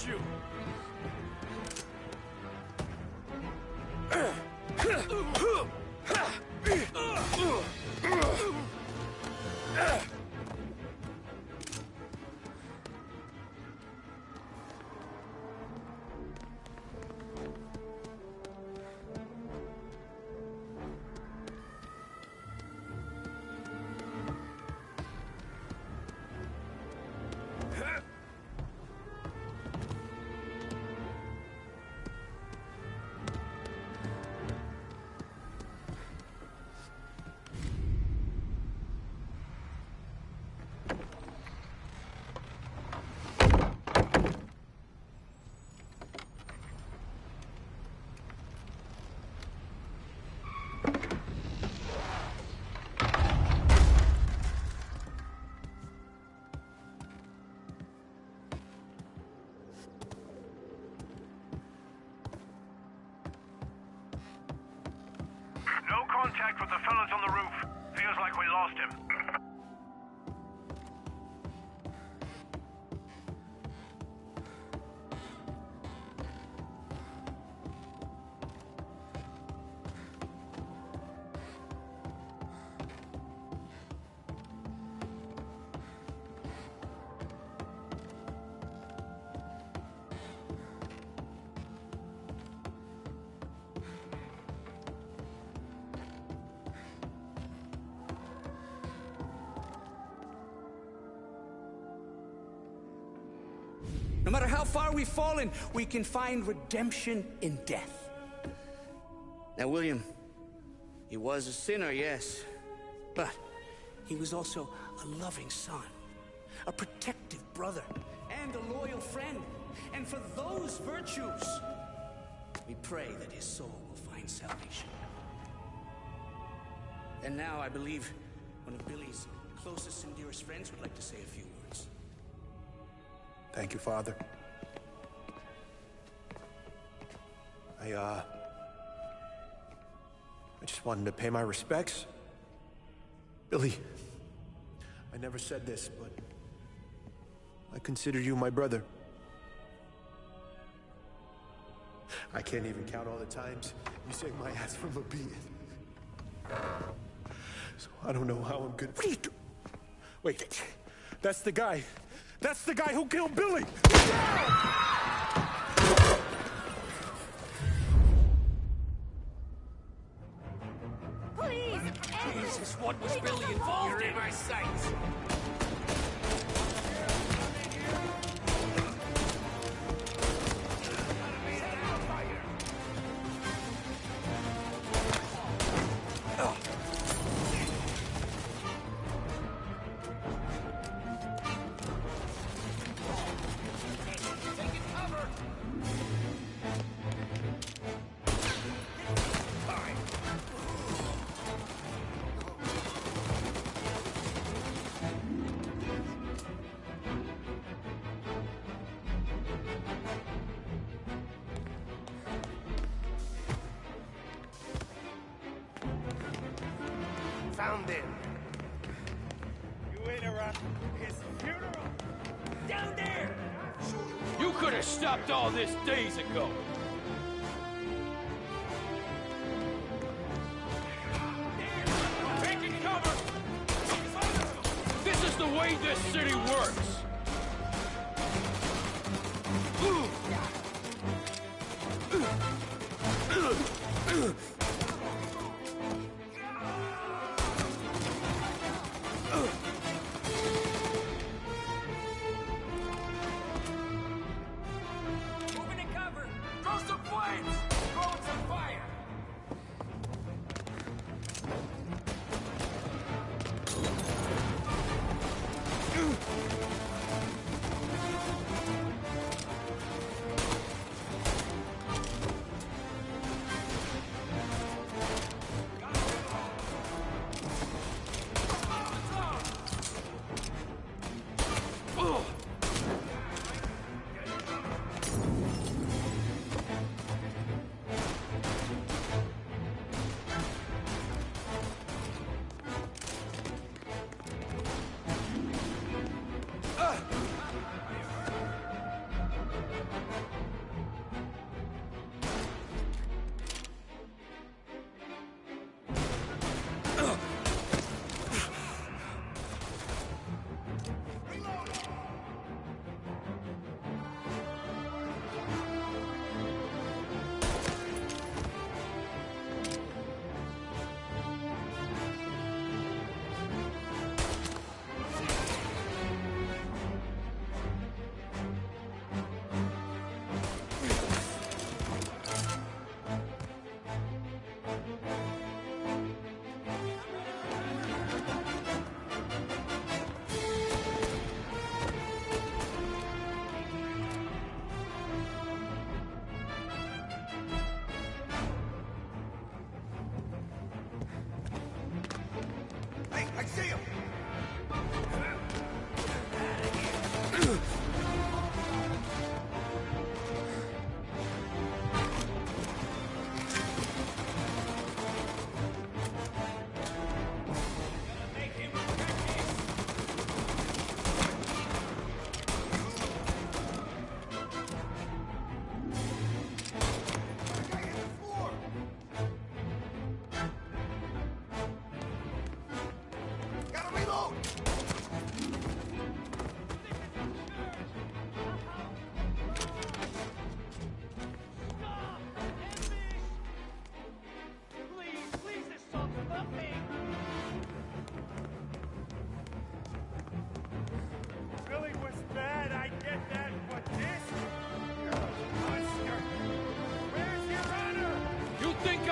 you! No contact with the fellas on the roof. Feels like we lost him. No matter how far we've fallen, we can find redemption in death. Now, William, he was a sinner, yes, but he was also a loving son, a protective brother, and a loyal friend. And for those virtues, we pray that his soul will find salvation. And now I believe one of Billy's closest and dearest friends would like to say a few words. Thank you, Father. I just wanted to pay my respects. Billy, I never said this, but I consider you my brother. I can't even count all the times you saved my ass from a beating. So I don't know how I'm good. What are you doing? Wait, that's the guy. That's the guy who killed Billy! Please! Jesus, what was Billy involved in? You're in my sights. Found him. You interrupt his funeral? Down there! You could have stopped all this days ago. Taking cover! This is the way this city works. Moving to cover! Throw some flames! Throwing some fire!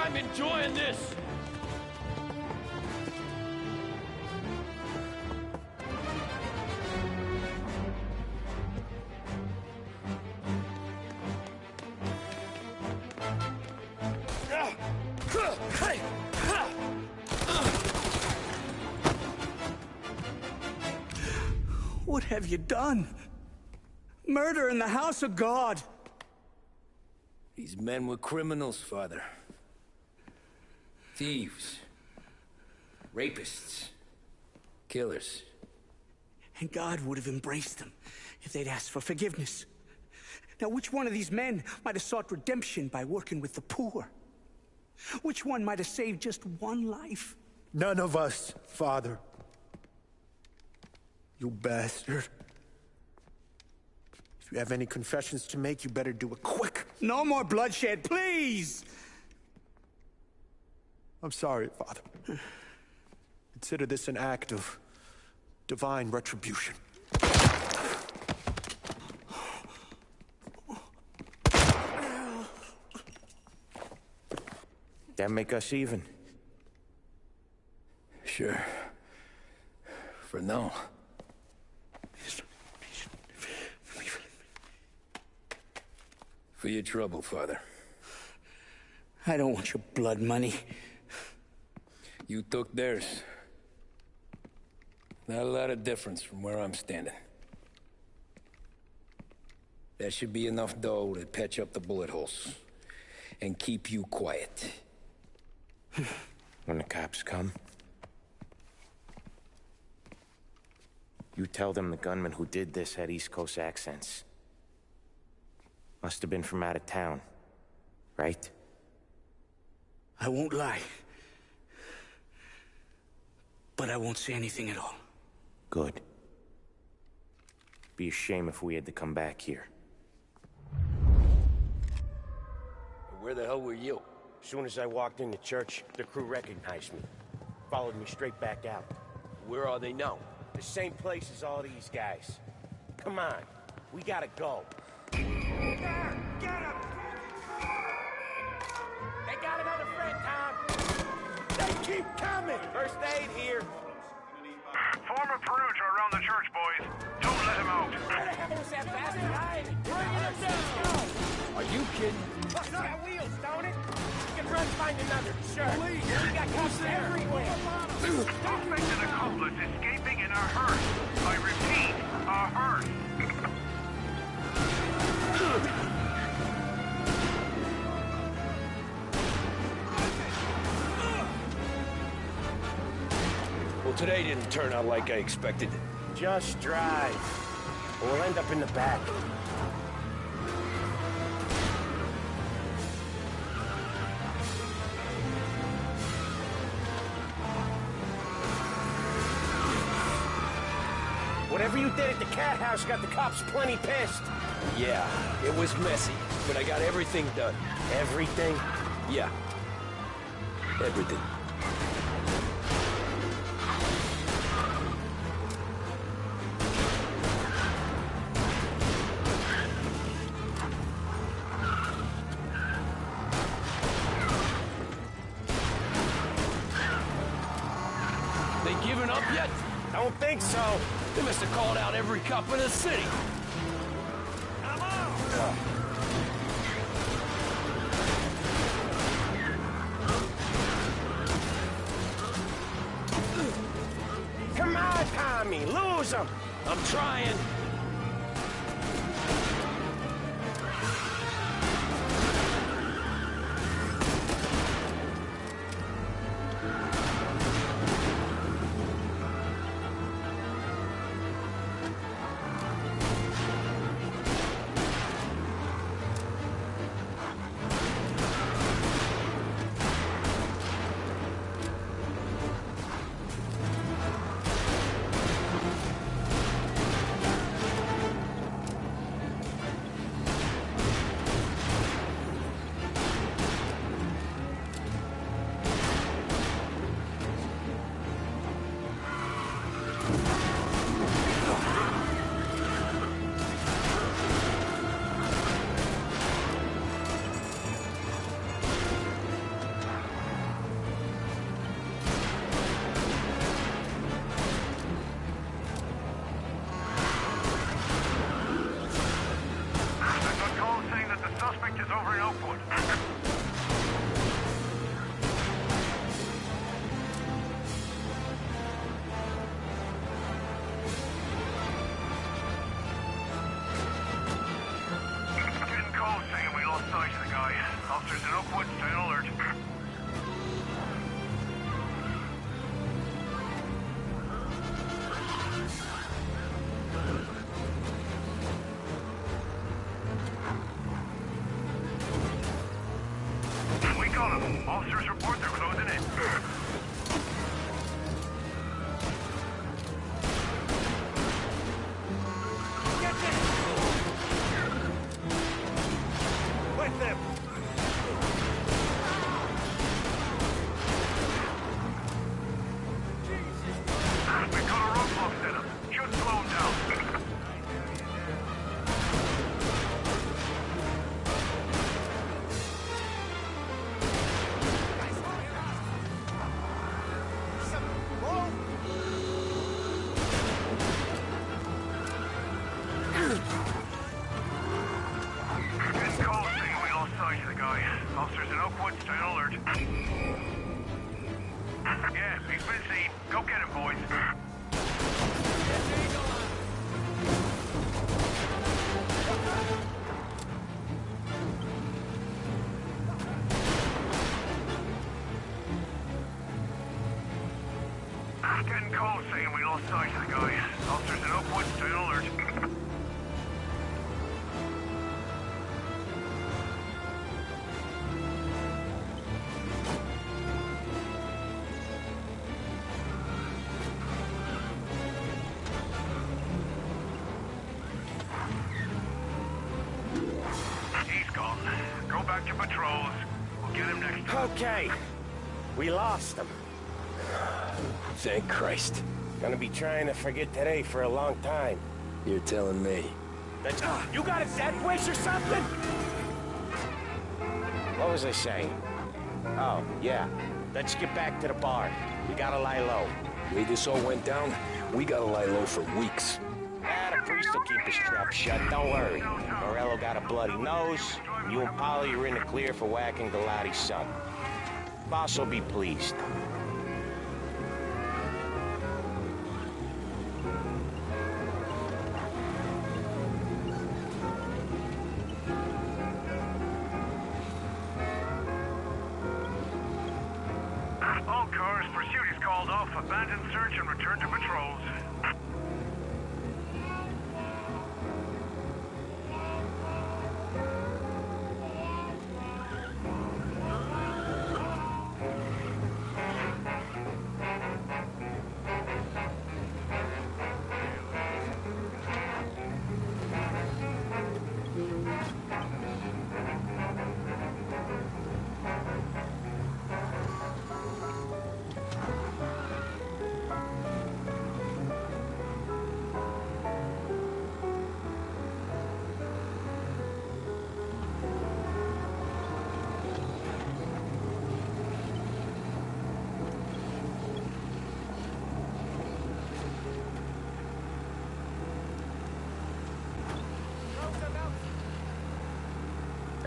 I'm enjoying this! What have you done? Murder in the house of God! These men were criminals, Father. Thieves. Rapists. Killers. And God would have embraced them if they'd asked for forgiveness. Now, which one of these men might have sought redemption by working with the poor? Which one might have saved just one life? None of us, Father. You bastard. If you have any confessions to make, you better do it quick. No more bloodshed, please! I'm sorry, Father. Consider this an act of divine retribution. That make us even? Sure. For now. For your trouble, Father. I don't want your blood money. You took theirs. Not a lot of difference from where I'm standing. That should be enough dough to patch up the bullet holes. And keep you quiet. When the cops come, you tell them the gunman who did this had East Coast accents. Must have been from out of town, right? I won't lie. But I won't say anything at all. Good. Be a shame if we had to come back here. Where the hell were you? As soon as I walked in the church, the crew recognized me. Followed me straight back out. Where are they now? The same place as all these guys. Come on, we gotta go. There! Get him! They got another friend, Tom! They keep coming! First aid here. Former Perugia around the church, boys. Don't let him out. Where the hell was that bastard hiding? Bring him down! Are you kidding? It's got wheels, don't it? You can run find another. Sure. Please, we got cops everywhere. Suspected accomplice escaping in a hearse. I repeat, a hearse. Well, today didn't turn out like I expected. Just drive. Or we'll end up in the back. Whatever you did at the cat house got the cops plenty pissed. Yeah, it was messy, but I got everything done. Everything? Yeah. Everything. They giving up yet? Don't think so. They must have called out every cop in the city. Come on! Come on, Tommy, lose him. I'm trying. getting calls saying we lost sight of the guy. Officers in Oakwood, stay on alert. He's gone. Go back to patrols. We'll get him next time. Okay. We lost him. Thank Christ. Gonna be trying to forget today for a long time. You're telling me. That's... You got a death wish or something? What was I saying? Oh, yeah. Let's get back to the bar. We gotta lie low. The way this all went down, we gotta lie low for weeks. The priest will keep his trap shut, don't worry. Morello got a bloody nose, and you and Polly are in the clear for whacking Galati's son. Boss will be pleased. All cars, pursuit is called off. Abandon search and return to patrols.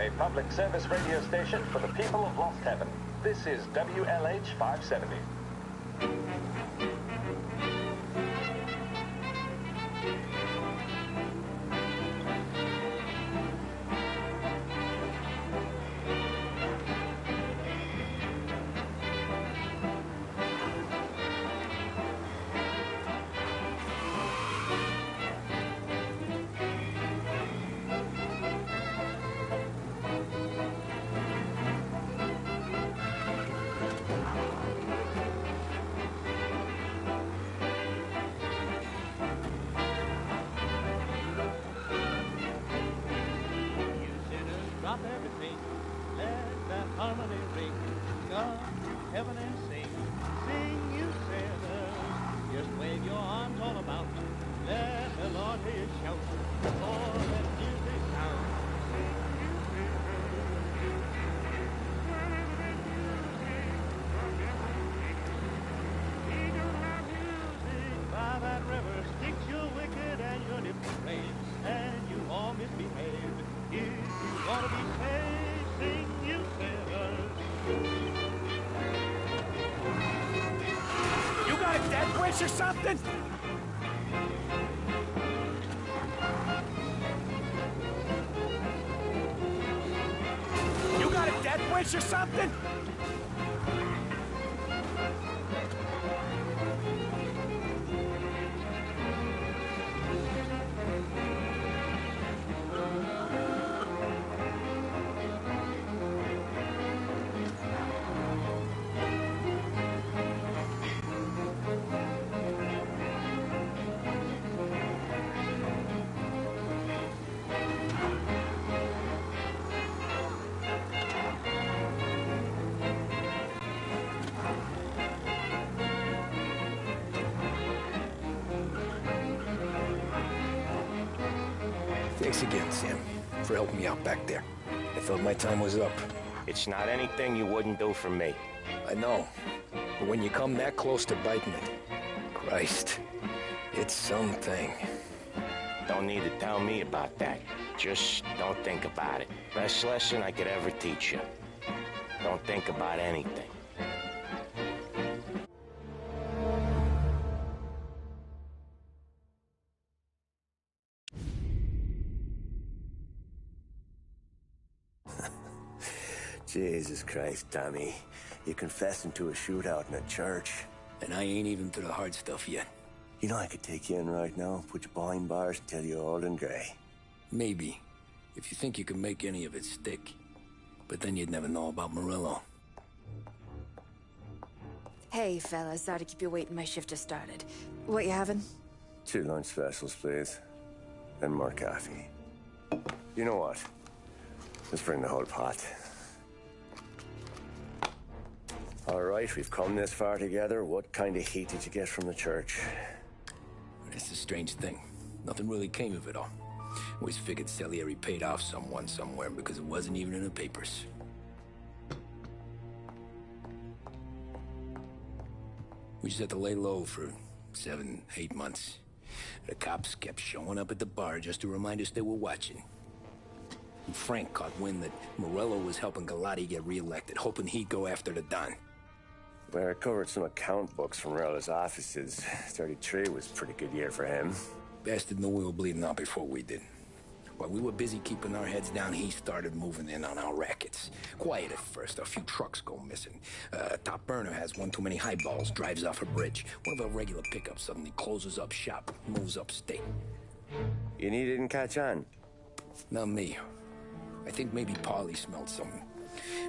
A public service radio station for the people of Lost Heaven. This is WLH 570. Drop everything, let that harmony ring. Come to heaven and sing, sing you sinners. Just wave your arms all about, let the Lord hear you shout. Oh, let music sound. By that river sticks your wicked and your depraved, and you all misbehave. If you want to be saved, sing you sinners. You got a death wish or something? You got a death wish or something? Thanks again, Sam, for helping me out back there. I felt my time was up. It's not anything you wouldn't do for me. I know. But when you come that close to biting it, Christ, it's something. Don't need to tell me about that. Just don't think about it. Best lesson I could ever teach you. Don't think about anything. Jesus Christ, Tommy. You're confessing to a shootout in a church. And I ain't even to the hard stuff yet. You know I could take you in right now, put you behind bars and tell you old and grey. Maybe, if you think you can make any of it stick. But then you'd never know about Morello. Hey, fellas. Sorry to keep you waiting. My shift just started. What you having? 2 lunch specials, please. And more coffee. You know what? Let's bring the whole pot. All right, we've come this far together. What kind of heat did you get from the church? It's a strange thing. Nothing really came of it all. Always figured Salieri paid off someone somewhere because it wasn't even in the papers. We just had to lay low for 7, 8 months. The cops kept showing up at the bar just to remind us they were watching. And Frank caught wind that Morello was helping Galati get reelected, hoping he'd go after the Don. Well, I recovered some account books from Morello's offices. 33 was a pretty good year for him. Bastard knew we were bleeding out before we did. While we were busy keeping our heads down, he started moving in on our rackets. Quiet at first, a few trucks go missing. Top burner has one too many highballs, drives off a bridge. One of our regular pickups suddenly closes up shop, moves upstate. And he didn't catch on? Not me. I think maybe Paulie smelled something.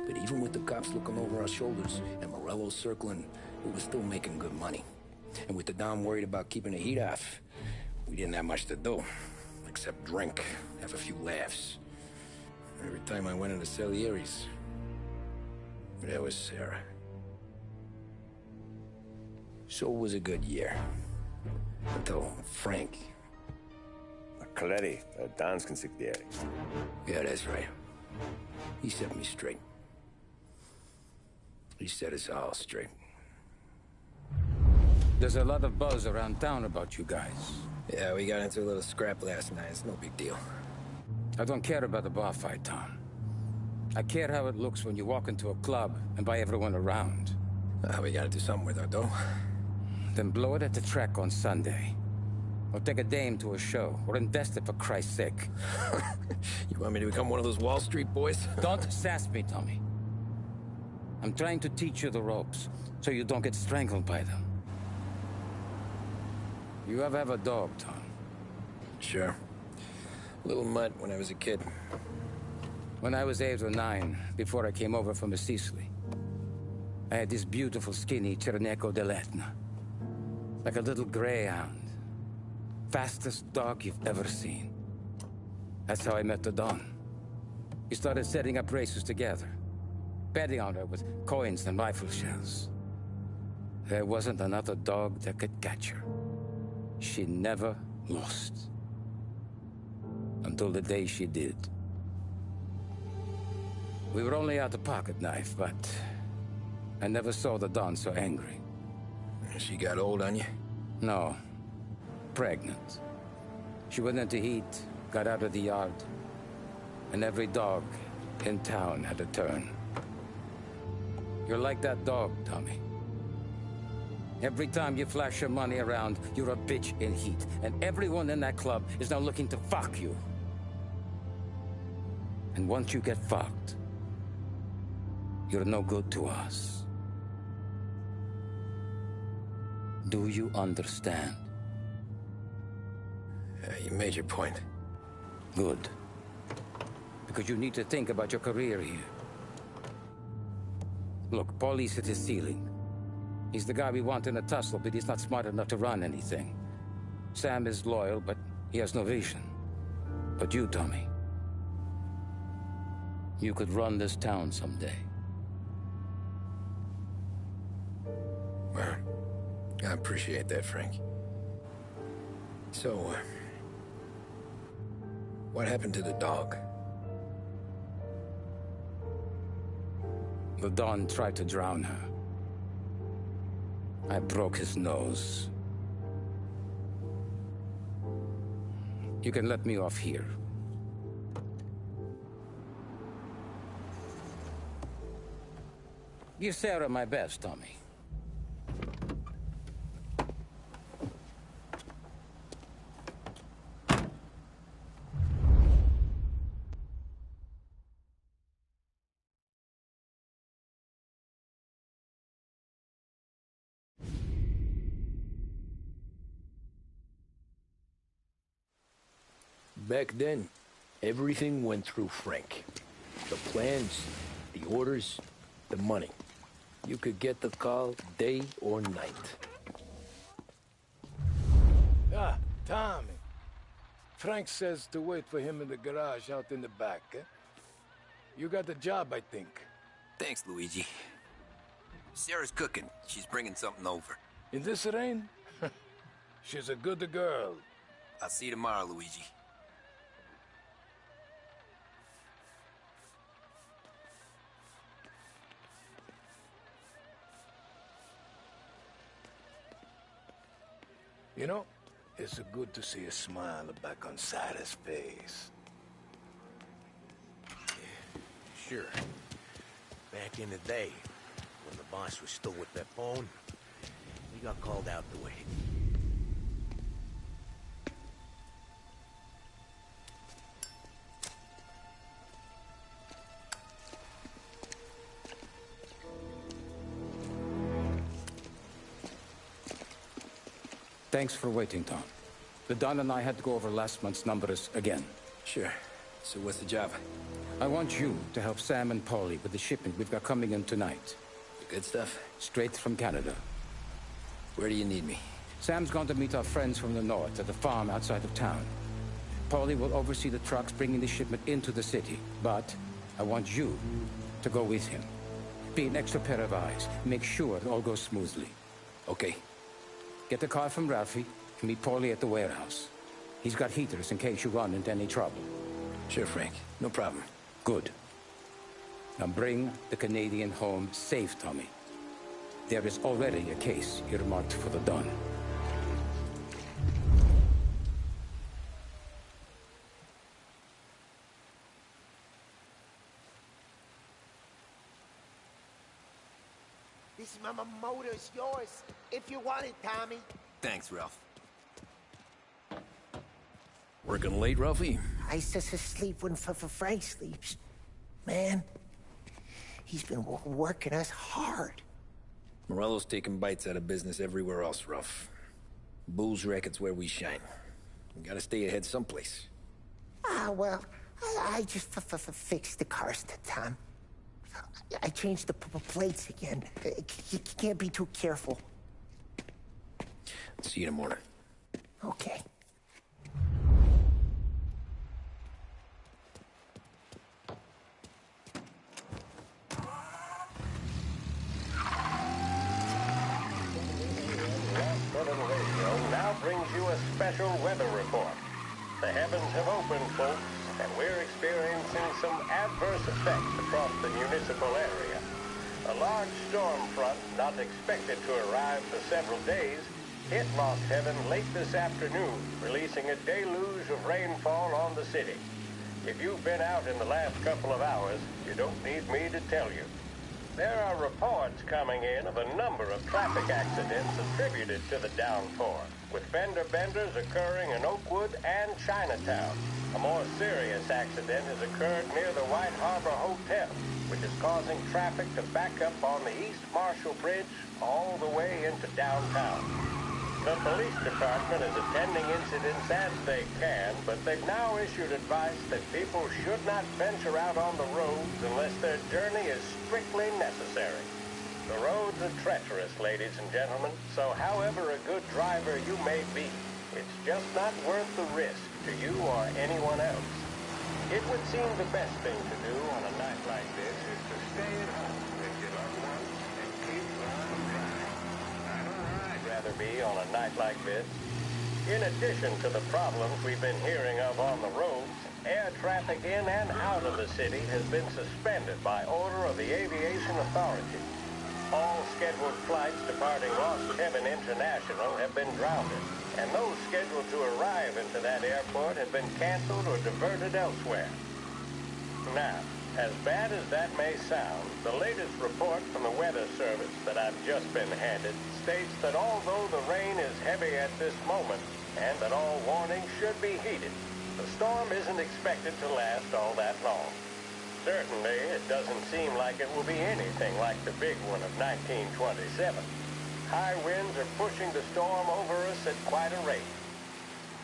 But even with the cops looking over our shoulders and Morello circling, we were still making good money. And with the Don worried about keeping the heat off, we didn't have much to do. Except drink, have a few laughs. Every time I went into Salieri's, there was Sarah. So it was a good year. Until Frank. Coletti, Don's consigliere. Yeah, that's right. He set me straight. He set us all straight. There's a lot of buzz around town about you guys. Yeah, we got into a little scrap last night. It's no big deal. I don't care about the bar fight, Tom. I care how it looks when you walk into a club and buy everyone around. We gotta do something with our dough. Then blow it at the track on Sunday. Or take a dame to a show. Or invest it for Christ's sake. You want me to become one of those Wall Street boys? Don't sass me, Tommy. I'm trying to teach you the ropes, so you don't get strangled by them. You ever have a dog, Tom? Sure. Little mutt when I was a kid. When I was 8 or 9, before I came over from Sicily, I had this beautiful, skinny Cerneco dell'Etna. Like a little greyhound. Fastest dog you've ever seen. That's how I met the Don. We started setting up races together. Betting on her with coins and rifle shells. There wasn't another dog that could catch her. She never lost. Until the day she did. We were only out a pocket knife, but I never saw the Don so angry. She got old on you? No. Pregnant. She went into heat, got out of the yard, and every dog in town had a turn. You're like that dog, Tommy. Every time you flash your money around, you're a bitch in heat. And everyone in that club is now looking to fuck you. And once you get fucked, you're no good to us. Do you understand? You made your point. Good. Because you need to think about your career here. Look, Paulie's at his ceiling. He's the guy we want in a tussle, but he's not smart enough to run anything. Sam is loyal, but he has no vision. But you, Tommy, you could run this town someday. Well, I appreciate that, Frank. So, what happened to the dog? The Don tried to drown her. I broke his nose. You can let me off here. Give Sarah my best, Tommy. Back then, everything went through Frank. The plans, the orders, the money. You could get the call day or night. Ah, Tommy. Frank says to wait for him in the garage out in the back, eh? You got the job, I think. Thanks, Luigi. Sarah's cooking. She's bringing something over. In this rain? She's a good girl. I'll see you tomorrow, Luigi. You know, it's good to see a smile back on Sarah's face. Sure. Back in the day, when the boss was still with that phone, we got called out to wait. Thanks for waiting, Tom. The Don and I had to go over last month's numbers again. Sure. So what's the job? I want you to help Sam and Paulie with the shipment we've got coming in tonight. The good stuff? Straight from Canada. Where do you need me? Sam's going to meet our friends from the north at the farm outside of town. Paulie will oversee the trucks bringing the shipment into the city. But I want you to go with him. Be an extra pair of eyes. Make sure it all goes smoothly. Okay. Get the car from Ralphie and meet Paulie at the warehouse. He's got heaters in case you run into any trouble. Sure, Frank. No problem. Good. Now bring the Canadian home safe, Tommy. There is already a case earmarked for the Don. This motor's yours, if you want it, Tommy. Thanks, Ralph. Working late, Ralphie? I sleep when Frank sleeps. Man, he's been working us hard. Morello's taking bites out of business everywhere else, Ralph. Bull's racket's where we shine. We gotta stay ahead someplace. Ah, well, I just fixed the cars, Tom. I changed the plates again. You can't be too careful. See you in the morning. Okay. Now brings you a special weather report. The heavens have opened, folks, and we're experiencing some adverse effects across the municipal area. A large storm front, not expected to arrive for several days, hit Lost Heaven late this afternoon, releasing a deluge of rainfall on the city. If you've been out in the last couple of hours, you don't need me to tell you. There are reports coming in of a number of traffic accidents attributed to the downpour, with fender benders occurring in Oakwood and Chinatown. A more serious accident has occurred near the White Harbor Hotel, which is causing traffic to back up on the East Marshall Bridge all the way into downtown. The police department is attending incidents as they can, but they've now issued advice that people should not venture out on the roads unless their journey is strictly necessary. The roads are treacherous, ladies and gentlemen, so however a good driver you may be, it's just not worth the risk to you or anyone else. It would seem the best thing to do on a night like this is to stay at home with your loved ones and keep on driving. I'd rather be on a night like this. In addition to the problems we've been hearing of on the roads, air traffic in and out of the city has been suspended by order of the Aviation Authority. All scheduled flights departing Lost Heaven International have been grounded, and those scheduled to arrive into that airport have been canceled or diverted elsewhere. Now, as bad as that may sound, the latest report from the Weather Service that I've just been handed states that although the rain is heavy at this moment, and that all warnings should be heeded, the storm isn't expected to last all that long. Certainly, it doesn't seem like it will be anything like the big one of 1927. High winds are pushing the storm over us at quite a rate.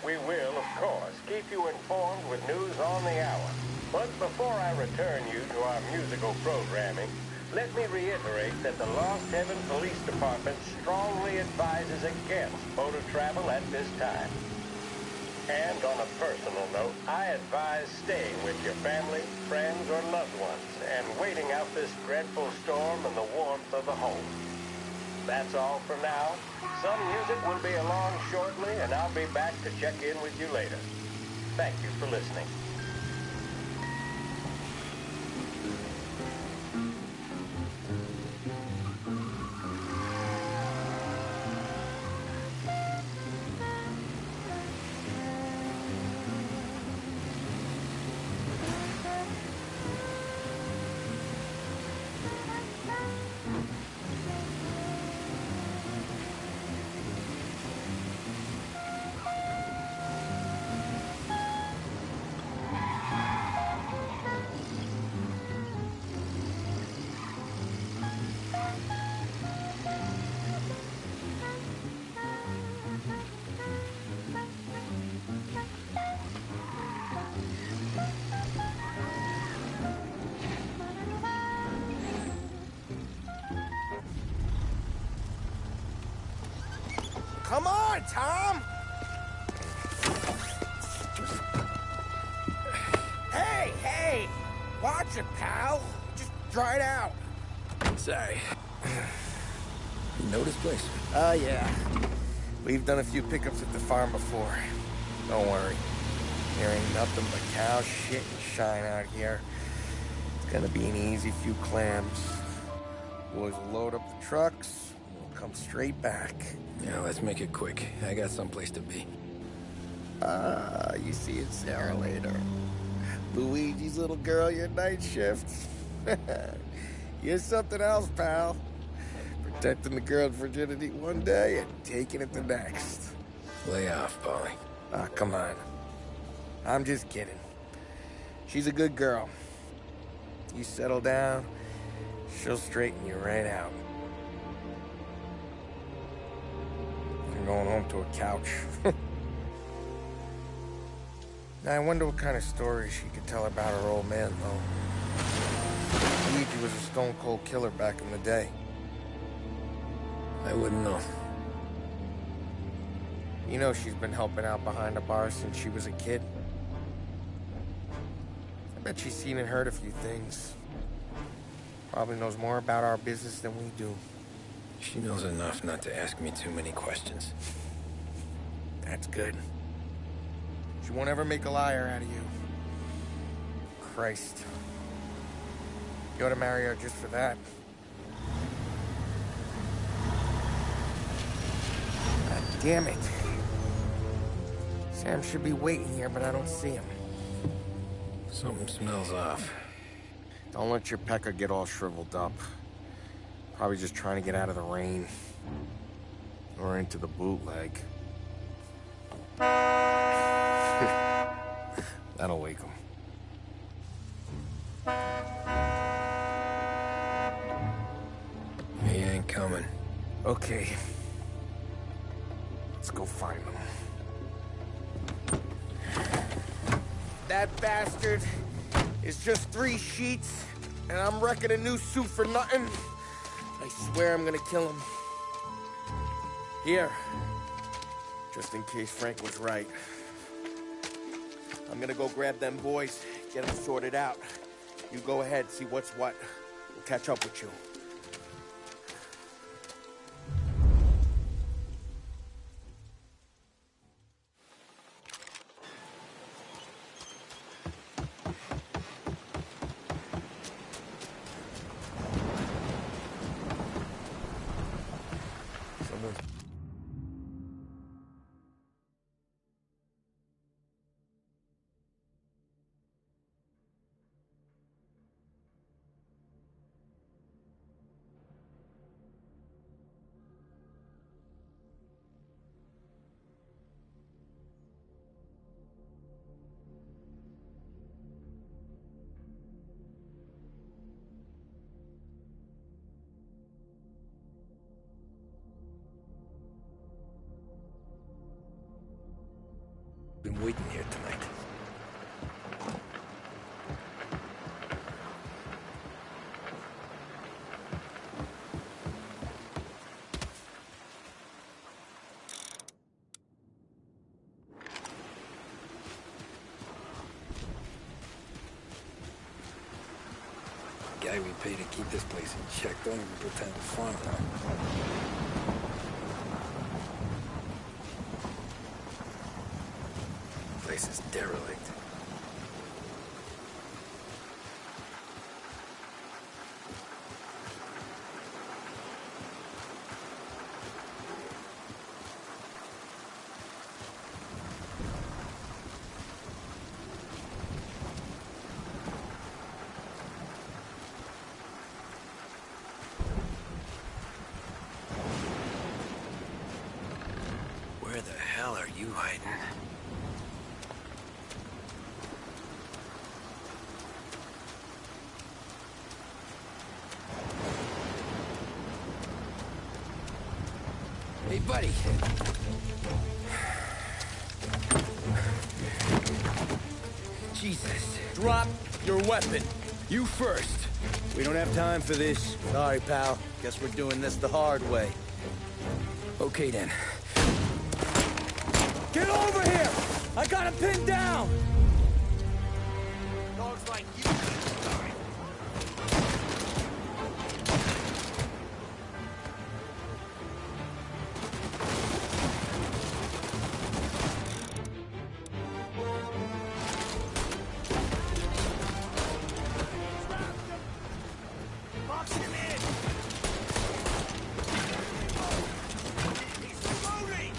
We will, of course, keep you informed with news on the hour. But before I return you to our musical programming, let me reiterate that the Lost Heaven Police Department strongly advises against motor travel at this time. And on a personal note, I advise staying with your family, friends, or loved ones and waiting out this dreadful storm in the warmth of the home. That's all for now. Some music will be along shortly, and I'll be back to check in with you later. Thank you for listening. Come on, Tom! Hey, hey! Watch it, pal! Just dry it out. Sorry. You know this place? Yeah. We've done a few pickups at the farm before. Don't worry. There ain't nothing but cow shit and shine out here. It's gonna be an easy few clams. Boys will load up the trucks, and we'll come straight back. Yeah, let's make it quick. I got someplace to be. You see it, Sarah, later. Luigi's little girl, your night shift. You're something else, pal. Protecting the girl's virginity one day and taking it the next. Lay off, Polly. Come on. I'm just kidding. She's a good girl. You settle down, she'll straighten you right out. I'm going home to a couch. Now, I wonder what kind of stories she could tell about her old man, though. Luigi was a stone-cold killer back in the day. I wouldn't know. You know she's been helping out behind the bar since she was a kid. I bet she's seen and heard a few things. Probably knows more about our business than we do. She knows enough not to ask me too many questions. That's good. She won't ever make a liar out of you. Christ. You ought to marry her just for that. God damn it. Sam should be waiting here, but I don't see him. Something smells off. Don't let your pecker get all shriveled up. Probably just trying to get out of the rain. Or into the bootleg. That'll wake him. He ain't coming. Okay. Let's go find him. That bastard is just 3 sheets, and I'm wrecking a new suit for nothing. I swear I'm gonna kill him. Here. Just in case Frank was right. I'm gonna go grab them boys, get them sorted out. You go ahead, see what's what. We'll catch up with you. been waiting here tonight. The guy we pay to keep this place in check don't even pretend to farm now. Place is derelict. Where the hell are you hiding? Hey, buddy. Jesus. Drop your weapon. You first. We don't have time for this. Sorry, pal. Guess we're doing this the hard way. Okay, then. Get over here! I got him pinned down! Dogs like you couldn't die. Boxing him in! He's reloading!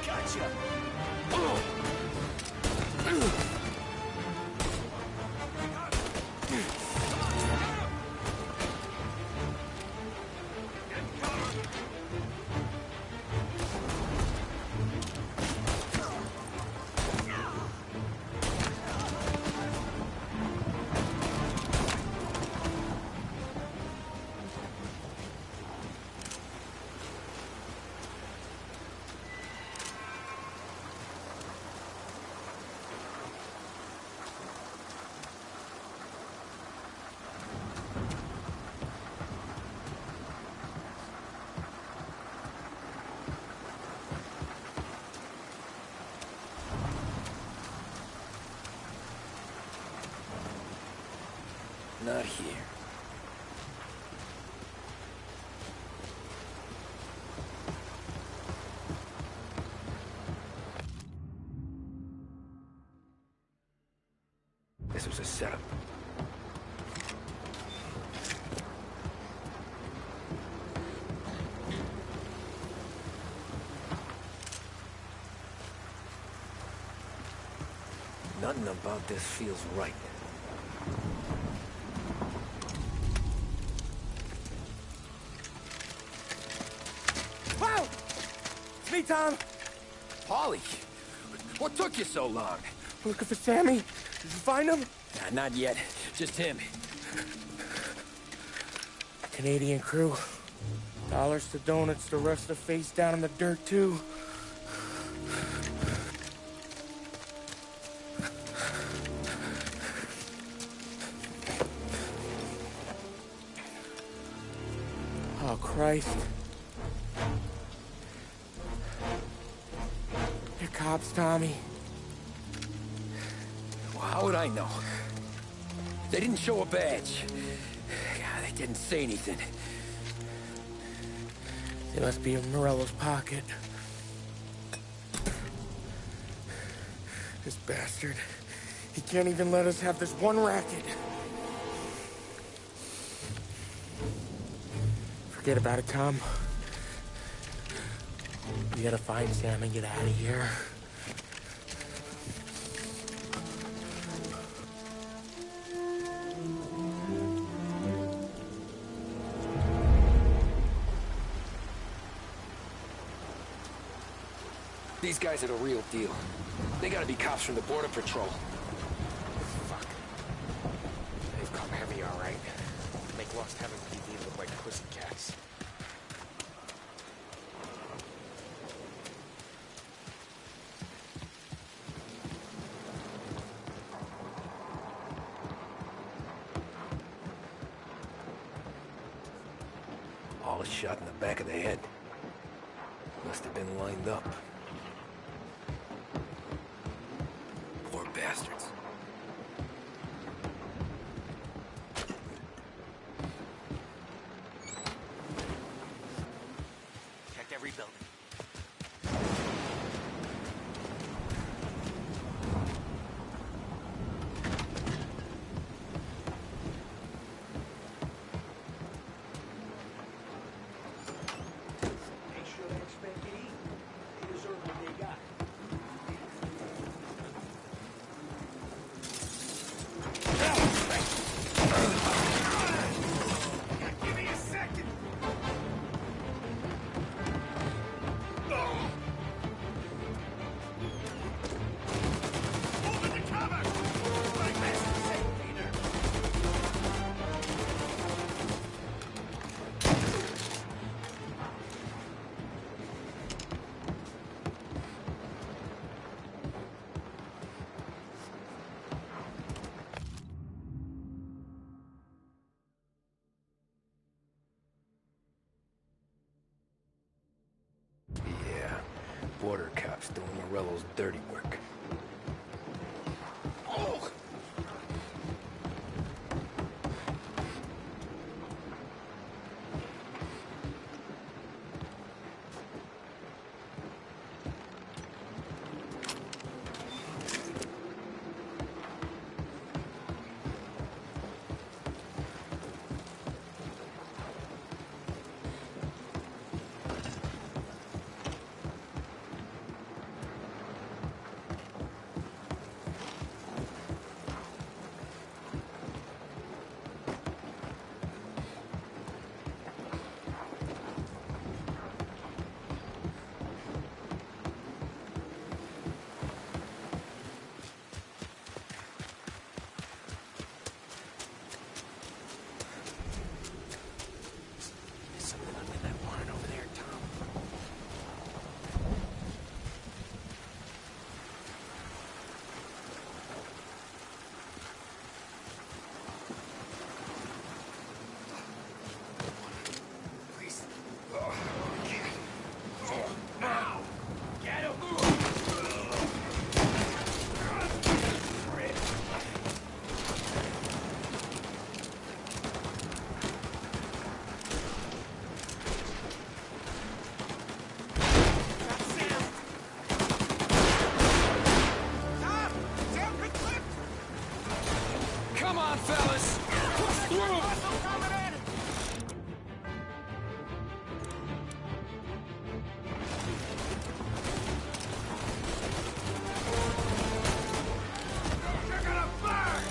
Gotcha! Not here. This was a setup. Nothing about this feels right. Wow! It's me, Tom. Polly, what took you so long? Looking for Sammy. Did you find him? Nah, not yet. Just him. Canadian crew. Dollars to donuts, the rest of the face down in the dirt, too. Oh, Christ. They're cops, Tommy. Well, how would I know? They didn't show a badge. God, they didn't say anything. They must be in Morello's pocket. This bastard. He can't even let us have this one racket. Forget about it, Tom. We gotta find Sam and get out of here. These guys are the real deal. They gotta be cops from the Border Patrol. Fuck. They've come heavy, all right. lost having PD look like pussycats. All shot in the back of the head. Must have been lined up. Poor bastards. Check every building. Make sure they expect to eat. They deserve what they got. Give me a second! Move into cover! My best is safe, Peter. Yeah, border cops doing Morello's dirty work. Oh! There's something under that barn over there, Tom. Please. Now! Get him! Come on, fellas! Push through! You're gonna burn!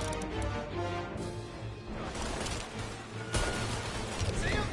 See him?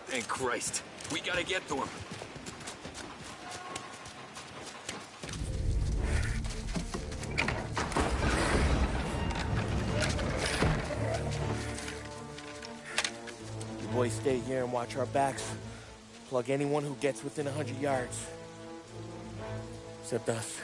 Thank Christ. We gotta get to him. boys stay here and watch our backs. Plug anyone who gets within 100 yards. Except us.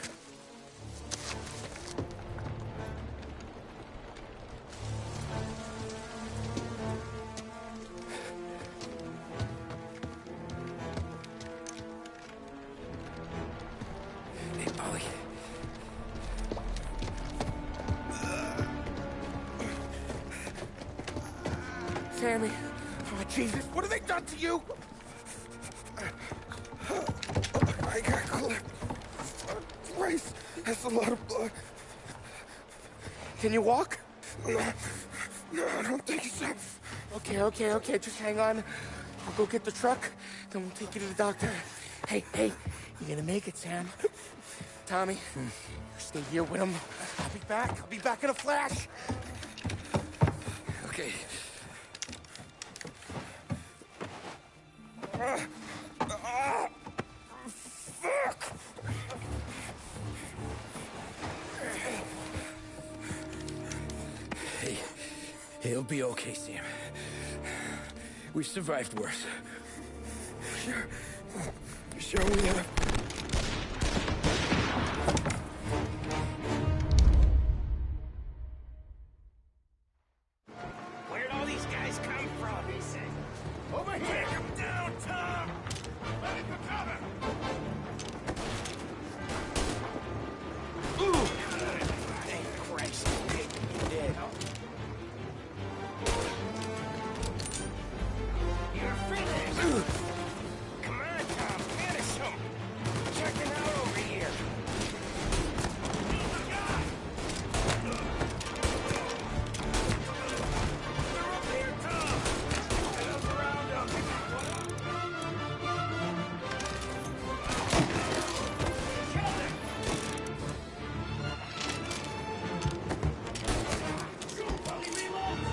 Hey, Polly. Sammy. Oh, Jesus. What have they done to you? I got clipped. Christ. That's a lot of blood. Can you walk? No, I don't think so. Okay. Just hang on. I'll go get the truck, then we'll take you to the doctor. Hey, you're gonna make it, Sam. Tommy, you stay here with him. I'll be back in a flash. Okay. Fuck! Hey, it'll be okay, Sam. We've survived worse. Sure we have. Where'd all these guys come from, he said? Over here! Take him down, Tom! Ready for cover! Ooh! Thank Christ, you're dead. You're finished! Come on, Tom, finish him! Checking out over here! They're up here, Tom! Get us around them! Kill them! Shoot while he reloads!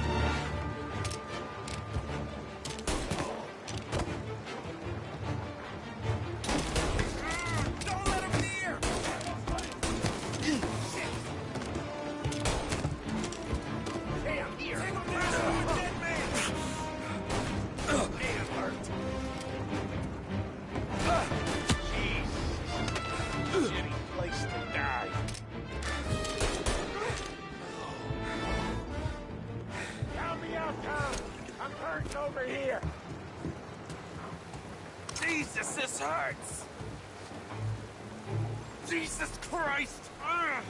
Don't let him near! Damn, here! Take him down! Dead man! Man hurt! Jeez. Shitty place to die. Help me out, Tom! I'm hurting over here! Jesus, this hurts! Jesus Christ! Ugh.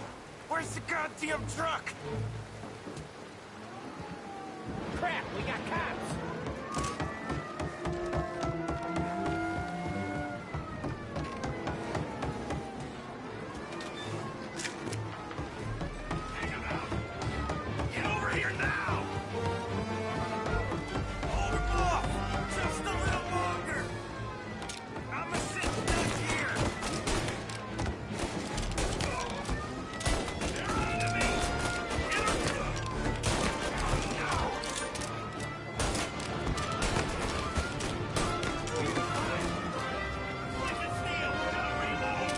Where's the goddamn truck? Crap, we got cops! Hang him out! Get over here now! Hold him off! Just a little longer! I'm a sitting duck here! They're on to me! Get him! No! Like a snail, gotta reload!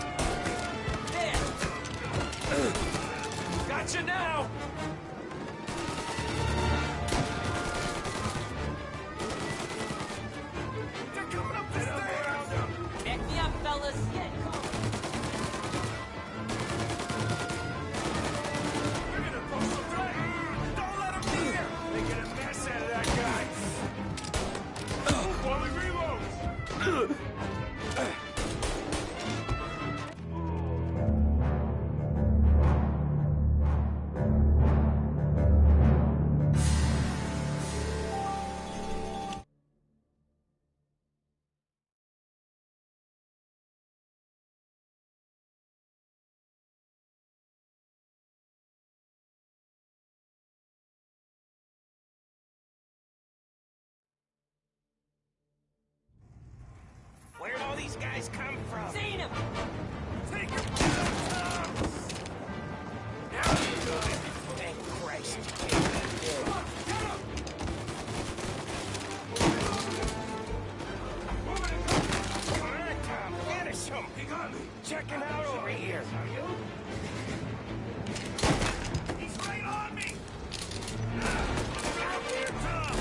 There! Gotcha now! They're coming up the stairs! Back me up, fellas. Yeah, come on. We're gonna throw some flames! Don't let him near! Making a mess out of that guy! While he reloads! Where'd all these guys come from? Seen him! Take him down, Tom! Now you're good! Thank Christ, you're dead. Come on, Tom, finish him! He got me! Check him out over here! He's right on me! Out here, Tom!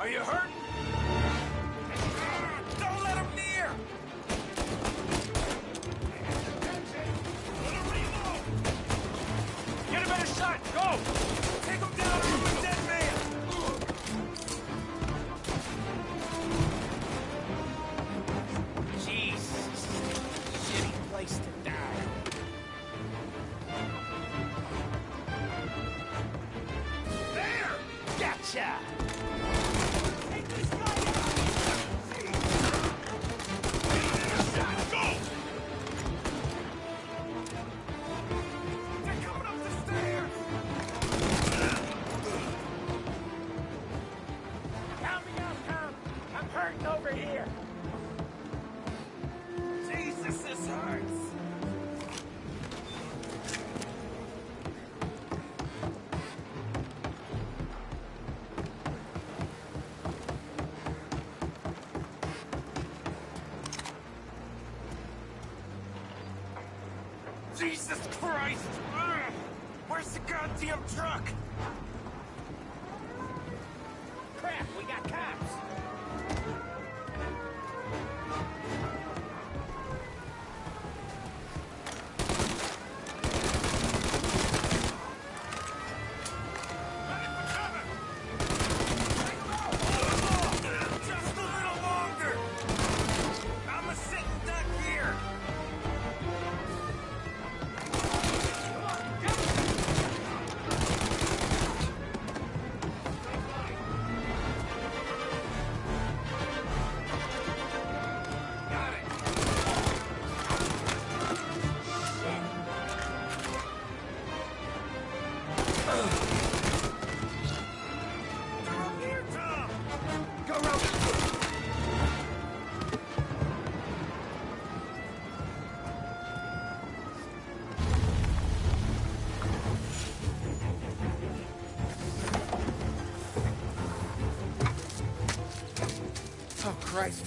Are you hurt? Don't let him near! Get a better shot! Go! Take him down from a dead man! Jesus. Shitty place to die. There! Gotcha! Take this guy out! Go! They're coming up the stairs! Count me out, Tom. I'm hurting over here. Jesus, this hurts! Jesus Christ! Ugh. Where's the goddamn truck? Crap, we got cops. Just a little longer! I'm a sitting duck here! Got it! They're up here, Tom! Go around! Oh, Christ.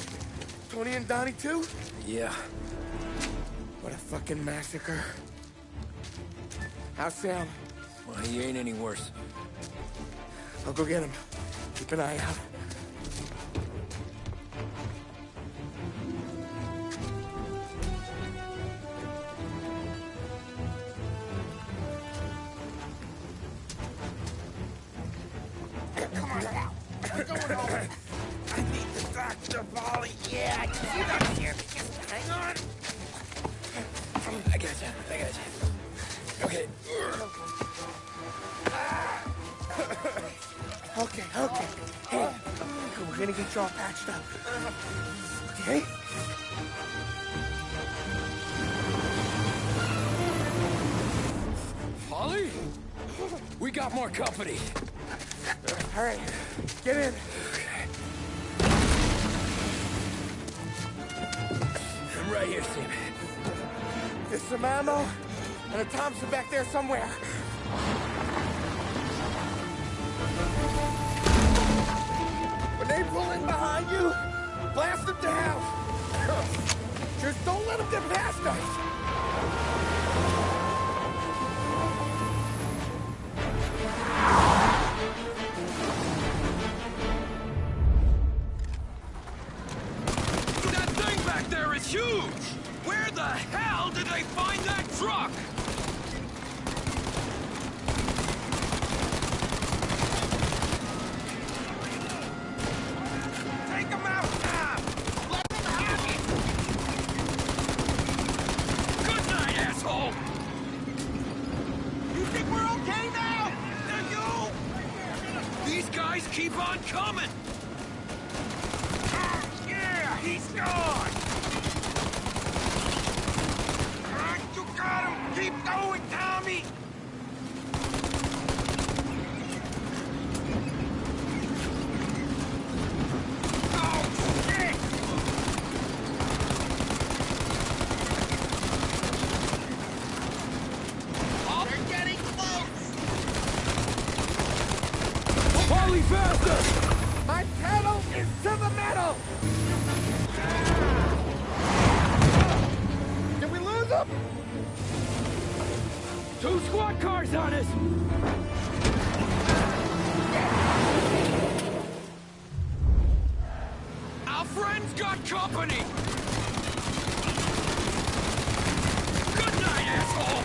Tony and Donnie, too? Yeah. What a fucking massacre. How's Sam? Well, he ain't any worse. I'll go get him. Keep an eye out. Come on now! We're going home! I need the doctor, Polly! Yeah, you got here! Just hang on! I got you. Okay. Okay. Hey, we're gonna get you all patched up. Okay? Polly? We got more company. All right, get in. I'm right here, Sam. There's some ammo and a Thompson back there somewhere. When they pull in behind you, blast them down. Just don't let them get past us. That thing back there is huge! Where the hell did they find that truck? Take him out now! Let them have it! Good night, asshole! You think we're okay now? Do you? These guys keep on coming! Yeah, he's gone! You got him! Keep going, Tommy! Oh, shit! Oh, they're getting close! Polly, faster! My pedal is to the metal! Did we lose them? 2 squad cars on us! friend's got company! Good night, asshole!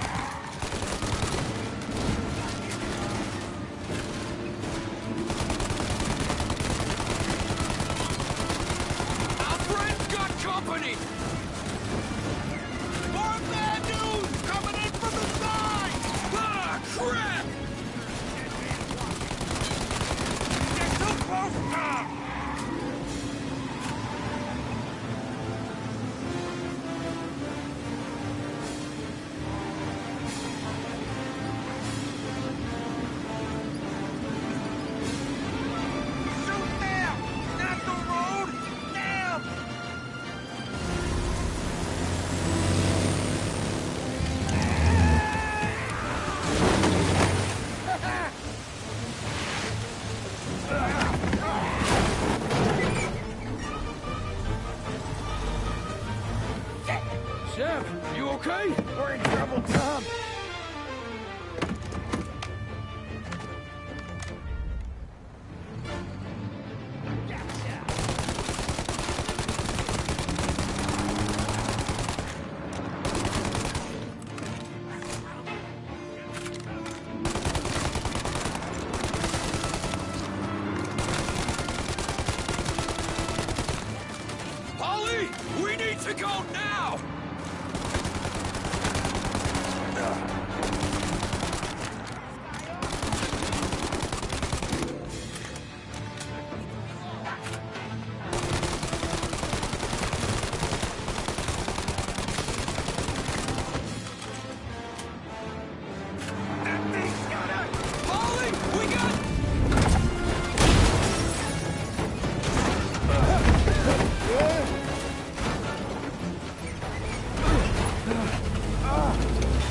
Our friend's got company! More bad news coming in from the side! Ah, crap! Get too close, Tom! Shoot them! Not the road! Them! Sam, you okay? We're in trouble, Tom. Holly, we need to go now! Holly, we got...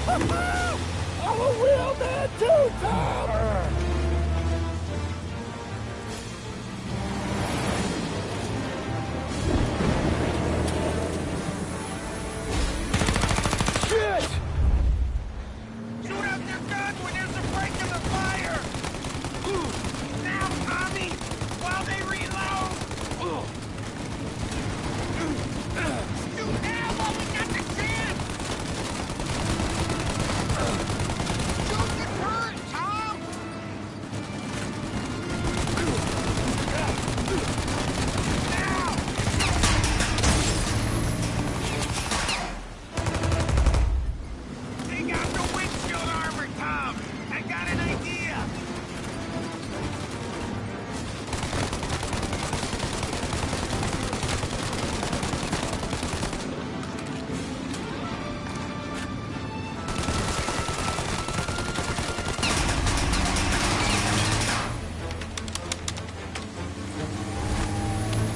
I'm a real man too, Tom! Shit! Shoot out your gun when there's a break in the fire! Now, Tommy! While they reload! Shoot now while we got the chance! Shoot the turret, Tom! Now! Take out the windshield armor, Tom! I got an idea!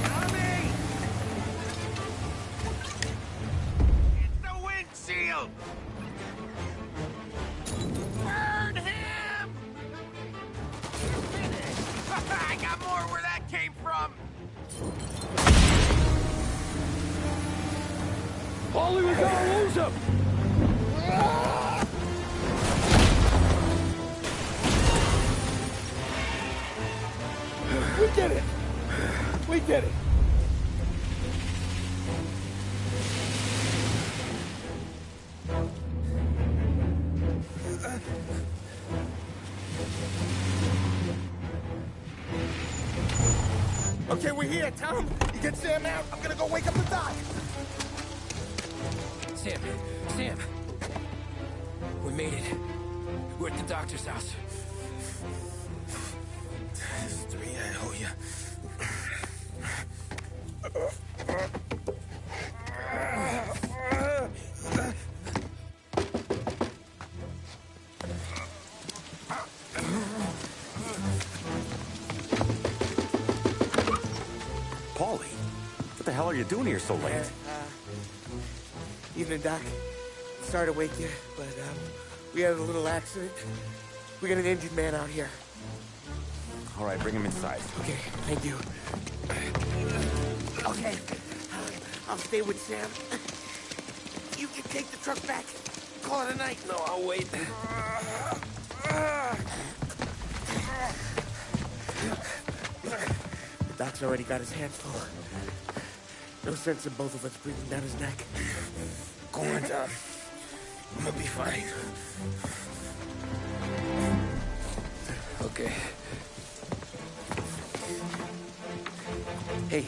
Tommy! It's the windshield! Burn him! You're finished! I got more where that came from! Holly, we gotta lose him! We did it! We did it! Okay, we're here, Tom. You get Sam out. I'm gonna go wake up the doc. Sam! We made it. We're at the doctor's house. This is 3, I owe you. Paulie, what the hell are you doing here so late? Evening, Doc. Sorry to wake you, but we had a little accident. We got an injured man out here. All right, bring him inside. Okay, thank you. Okay, I'll stay with Sam. You can take the truck back. Call it a night. No, I'll wait. The doc's already got his hands full. No sense in both of us breathing down his neck. Go on, Tom. I'm gonna be fine. Okay. Hey.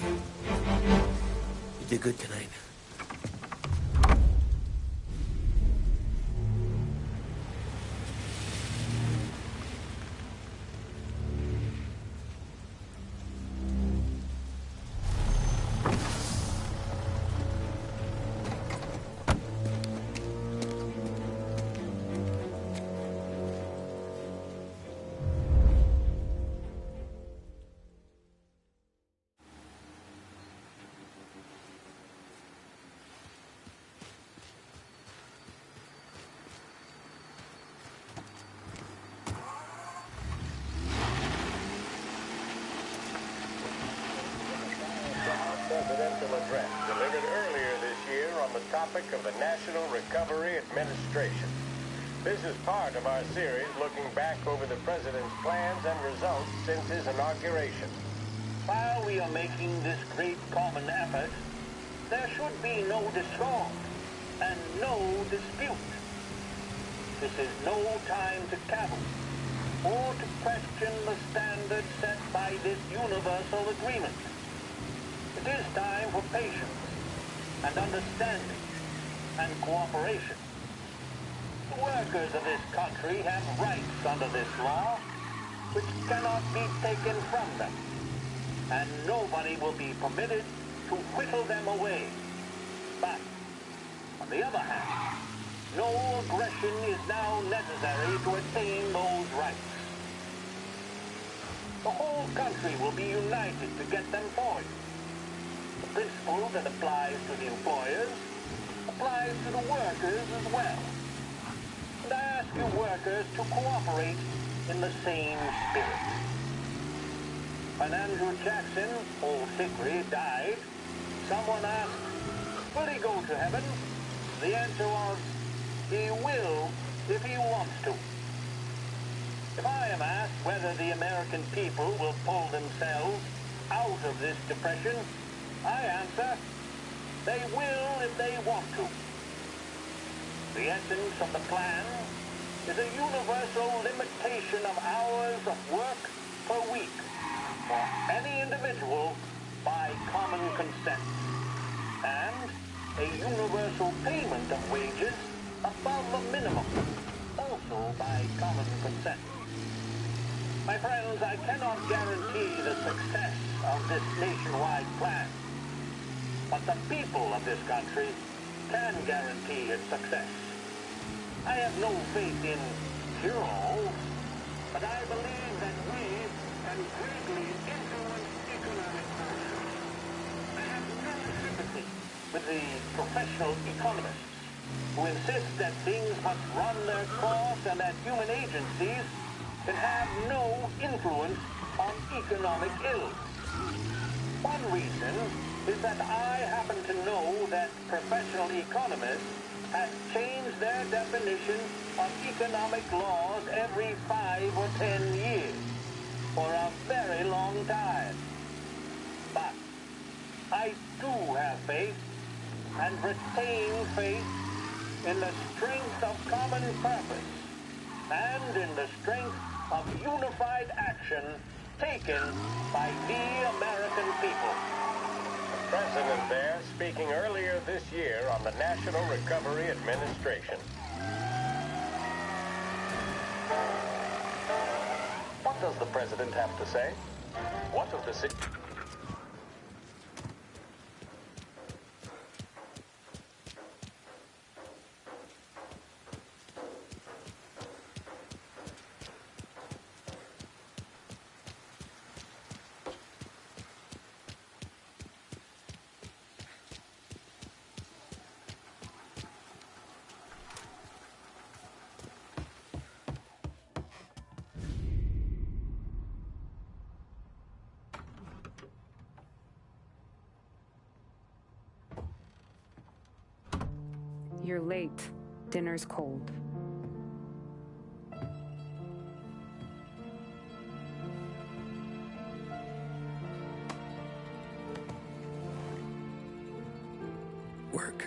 You did good tonight. Presidential address delivered earlier this year on the topic of the National Recovery Administration. This is part of our series looking back over the president's plans and results since his inauguration. While we are making this great common effort, there should be no discord and no dispute. This is no time to cavil or to question the standards set by this universal agreement. It is time for patience and understanding and cooperation. The workers of this country have rights under this law which cannot be taken from them, and nobody will be permitted to whittle them away. But, on the other hand, no aggression is now necessary to attain those rights. The whole country will be united to get them for you. The principle that applies to the employers applies to the workers as well. And I ask you workers to cooperate in the same spirit. When Andrew Jackson, old Hickory, died, someone asked, will he go to heaven? The answer was, he will if he wants to. If I am asked whether the American people will pull themselves out of this depression, I answer, they will if they want to. The essence of the plan is a universal limitation of hours of work per week for any individual by common consent, and a universal payment of wages above the minimum, also by common consent. My friends, I cannot guarantee the success of this nationwide plan, but the people of this country can guarantee its success. I have no faith in cure-alls, but I believe that we can greatly influence economic forces. I have no sympathy with the professional economists who insist that things must run their course and that human agencies can have no influence on economic ills. One reason is that I happen to know that professional economists have changed their definition of economic laws every 5 or 10 years for a very long time. But I do have faith and retain faith in the strength of common purpose and in the strength of unified action taken by the American people. The president there speaking earlier this year on the National Recovery Administration. What does the president have to say? What of the city? You're late. Dinner's cold. work.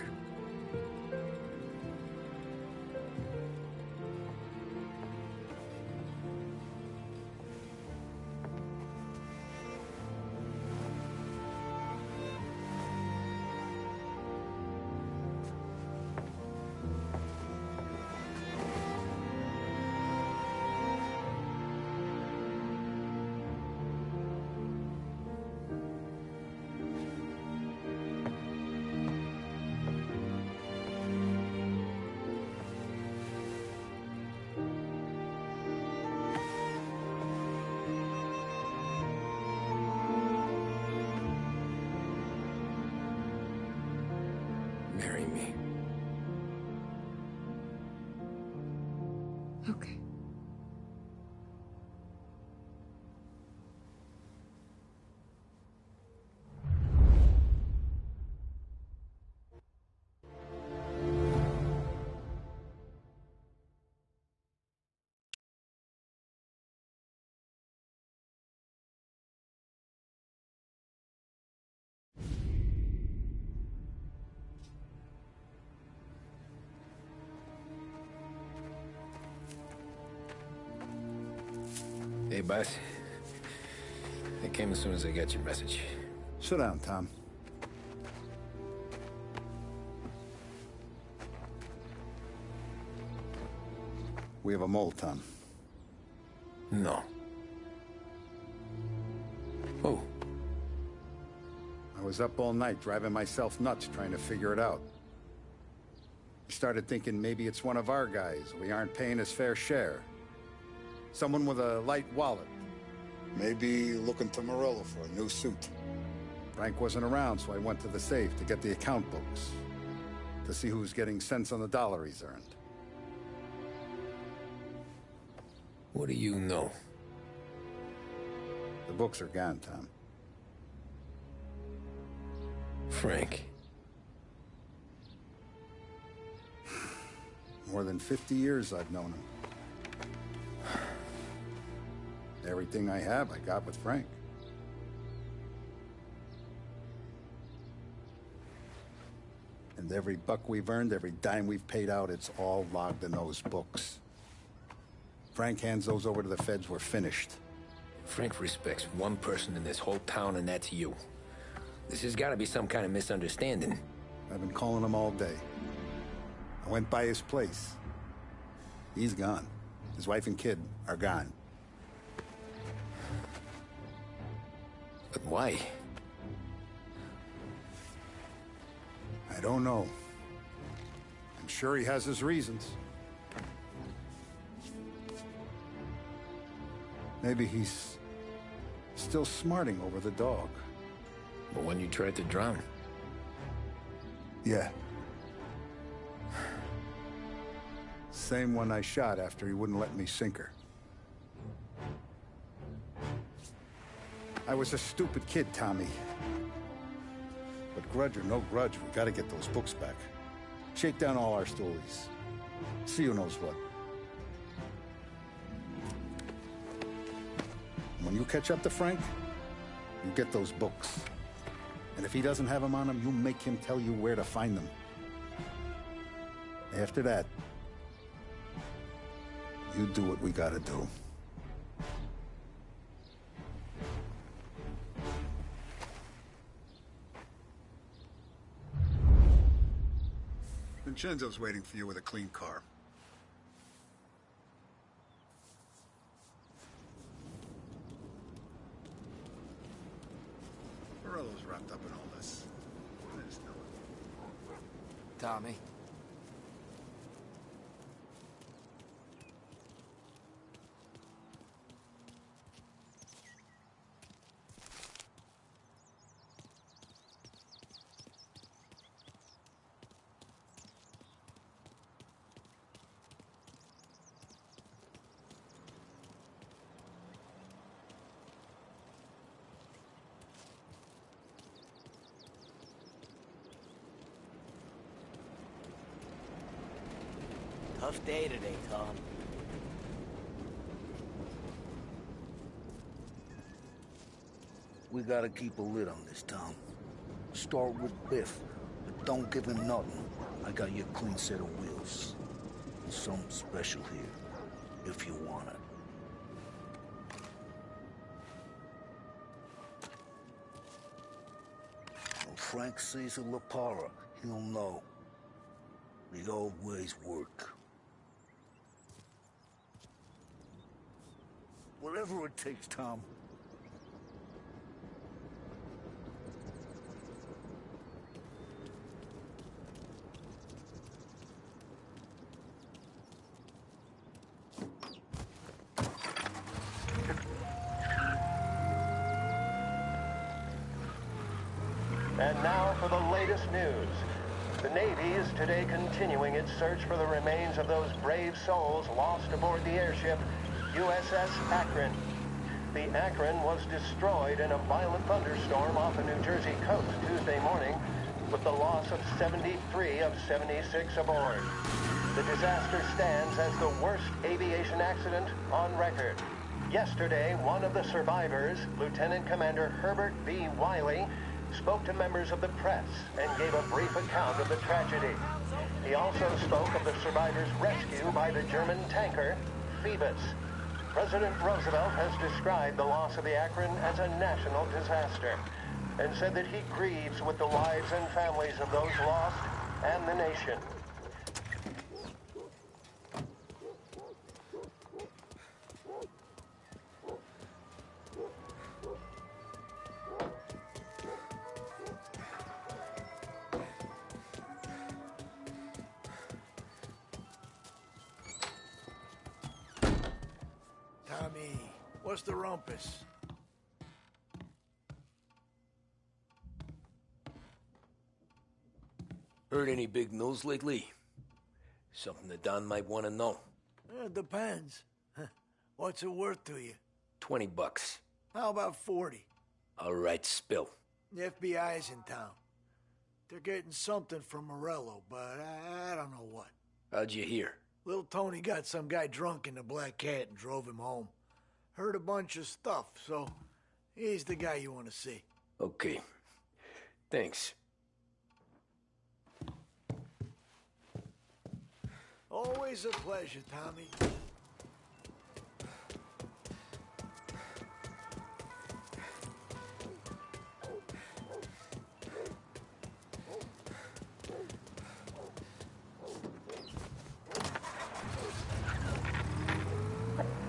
Marry me. Okay. Hey, boss. I came as soon as I got your message. Sit down, Tom. We have a mole, Tom. No. Oh. I was up all night driving myself nuts trying to figure it out. I started thinking maybe it's one of our guys. We aren't paying his fair share. Someone with a light wallet. Maybe looking to Morello for a new suit. Frank wasn't around, so I went to the safe to get the account books. To see who's getting cents on the dollar he's earned. What do you know? The books are gone, Tom. Frank. More than 50 years I've known him. Everything I have, I got with Frank. And every buck we've earned, every dime we've paid out, it's all logged in those books. Frank hands those over to the feds, we're finished. Frank respects one person in this whole town, and that's you. This has got to be some kind of misunderstanding. I've been calling him all day. I went by his place. He's gone. His wife and kid are gone. But why? I don't know. I'm sure he has his reasons. Maybe he's still smarting over the dog. The one you tried to drown? Yeah. Same one I shot after he wouldn't let me sink her. I was a stupid kid, Tommy. But grudge or no grudge, we gotta get those books back. Shake down all our stories. See who knows what. When you catch up to Frank, you get those books. And if he doesn't have them on him, you make him tell you where to find them. After that, you do what we gotta do. Vincenzo's waiting for you with a clean car. Morello's wrapped up in all this. I just know it. Tommy. Tough day today, Tom. We gotta keep a lid on this town. Start with Biff. But don't give him nothing. I got you a clean set of wheels. And something special here, if you want it. When Frank sees a La Parra, he'll know. The old ways work. Whatever it takes, Tom. And now for the latest news. The Navy is today continuing its search for the remains of those brave souls lost aboard the airship USS Akron. The Akron was destroyed in a violent thunderstorm off the New Jersey coast Tuesday morning, with the loss of 73 of 76 aboard. The disaster stands as the worst aviation accident on record. Yesterday, one of the survivors, Lieutenant Commander Herbert B. Wiley, spoke to members of the press and gave a brief account of the tragedy. He also spoke of the survivors' rescue by the German tanker, Phoebus. President Roosevelt has described the loss of the Akron as a national disaster and said that he grieves with the lives and families of those lost and the nation. Tommy, what's the rumpus? Heard any big news lately? Something that Don might want to know. It depends. What's it worth to you? $20. How about 40? All right, spill. The FBI's in town. They're getting something from Morello, but I don't know what. How'd you hear? Little Tony got some guy drunk in the Black Cat and drove him home. Heard a bunch of stuff, so he's the guy you want to see. Okay. Thanks. Always a pleasure, Tommy.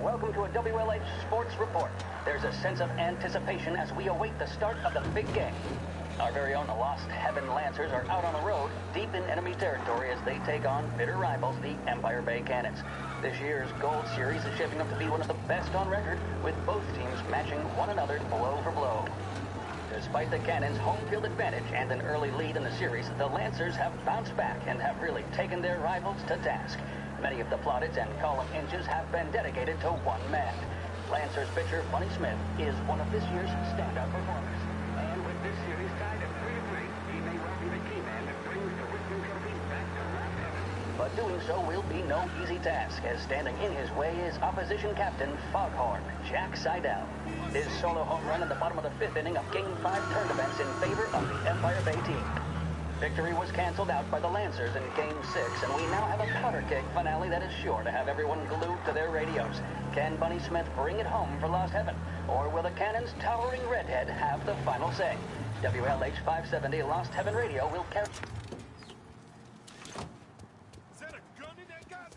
Welcome to a WLH Sports Report. There's a sense of anticipation as we await the start of the big game. Our very own Lost Heaven Lancers are out on the road, deep in enemy territory as they take on bitter rivals, the Empire Bay Cannons. This year's Gold Series is shaping up to be one of the best on record, with both teams matching one another blow for blow. Despite the Cannons' home field advantage and an early lead in the series, the Lancers have bounced back and have really taken their rivals to task. Many of the plaudits and column inches have been dedicated to one man. Lancers pitcher Bunny Smith is one of this year's standout performers. And with this series tied at 3-3, he may well be the key man that brings the Wisdom Trophy back to Lost Heaven. But doing so will be no easy task, as standing in his way is opposition captain Foghorn Jack Seidel. His solo home run in the bottom of the fifth inning of Game 5 turned events in favor of the Empire Bay team. Victory was canceled out by the Lancers in Game 6, and we now have a powder keg finale that is sure to have everyone glued to their radios. Can Bunny Smith bring it home for Lost Heaven, or will the Cannon's towering redhead have the final say? WLH 570 Lost Heaven Radio will carry... Is that a gun in that guy's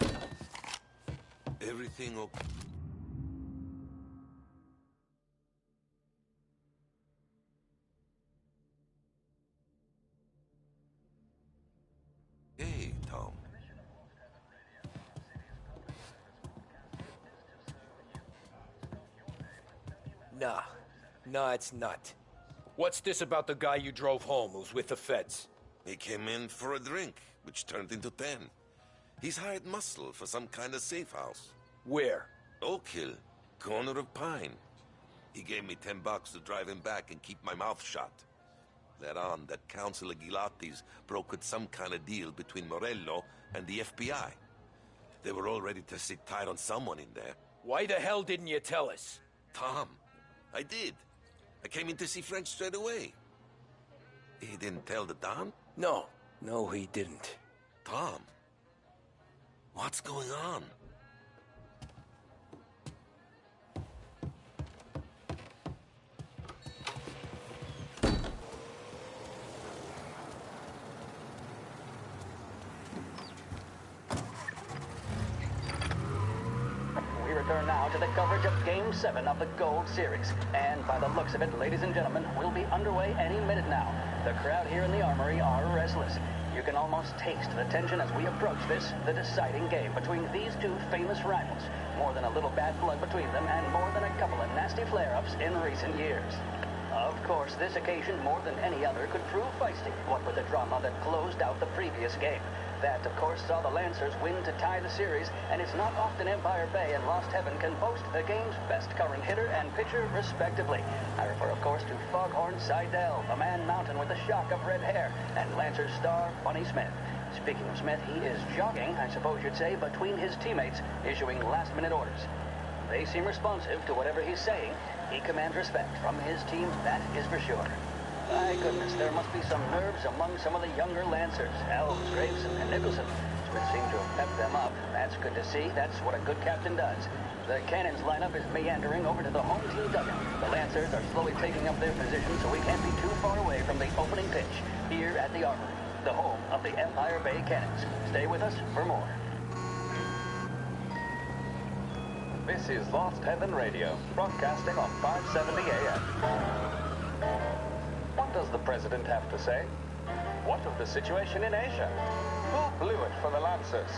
hand? Everything okay? Hey, Tom. Nah, it's not. What's this about the guy you drove home who's with the feds? He came in for a drink, which turned into 10. He's hired muscle for some kind of safe house. Where? Oak Hill, corner of Pine. He gave me $10 to drive him back and keep my mouth shut. Let on that Councilor Gilatti's brokered some kind of deal between Morello and the FBI. They were all ready to sit tight on someone in there. Why the hell didn't you tell us? Tom, I did. I came in to see Frank straight away. He didn't tell the Don? No, he didn't. Tom, what's going on? We return now to the coverage of Game 7 of the Gold Series. And by the looks of it, ladies and gentlemen, we'll be underway any minute now. The crowd here in the Armory are restless. You can almost taste the tension as we approach this, the deciding game between these two famous rivals. More than a little bad blood between them and more than a couple of nasty flare-ups in recent years. Of course, this occasion, more than any other, could prove feisty, what with the drama that closed out the previous game. That, of course, saw the Lancers win to tie the series, and it's not often Empire Bay and Lost Heaven can boast the game's best current hitter and pitcher, respectively. I refer, of course, to Foghorn Seidel, a man mountain with a shock of red hair, and Lancers star Bunny Smith. Speaking of Smith, he is jogging, I suppose you'd say, between his teammates, issuing last-minute orders. They seem responsive to whatever he's saying. He commands respect from his team, that is for sure. My goodness, there must be some nerves among some of the younger Lancers. Elves, Graves, and Nicholson. Smith seemed to have pepped them up. That's good to see. That's what a good captain does. The Cannons lineup is meandering over to the home team dugout. The Lancers are slowly taking up their position, so we can't be too far away from the opening pitch here at the Armory, the home of the Empire Bay Cannons. Stay with us for more. This is Lost Heaven Radio, broadcasting on 570 AM. What does the president have to say? What of the situation in Asia? Who blew it for the Lancers?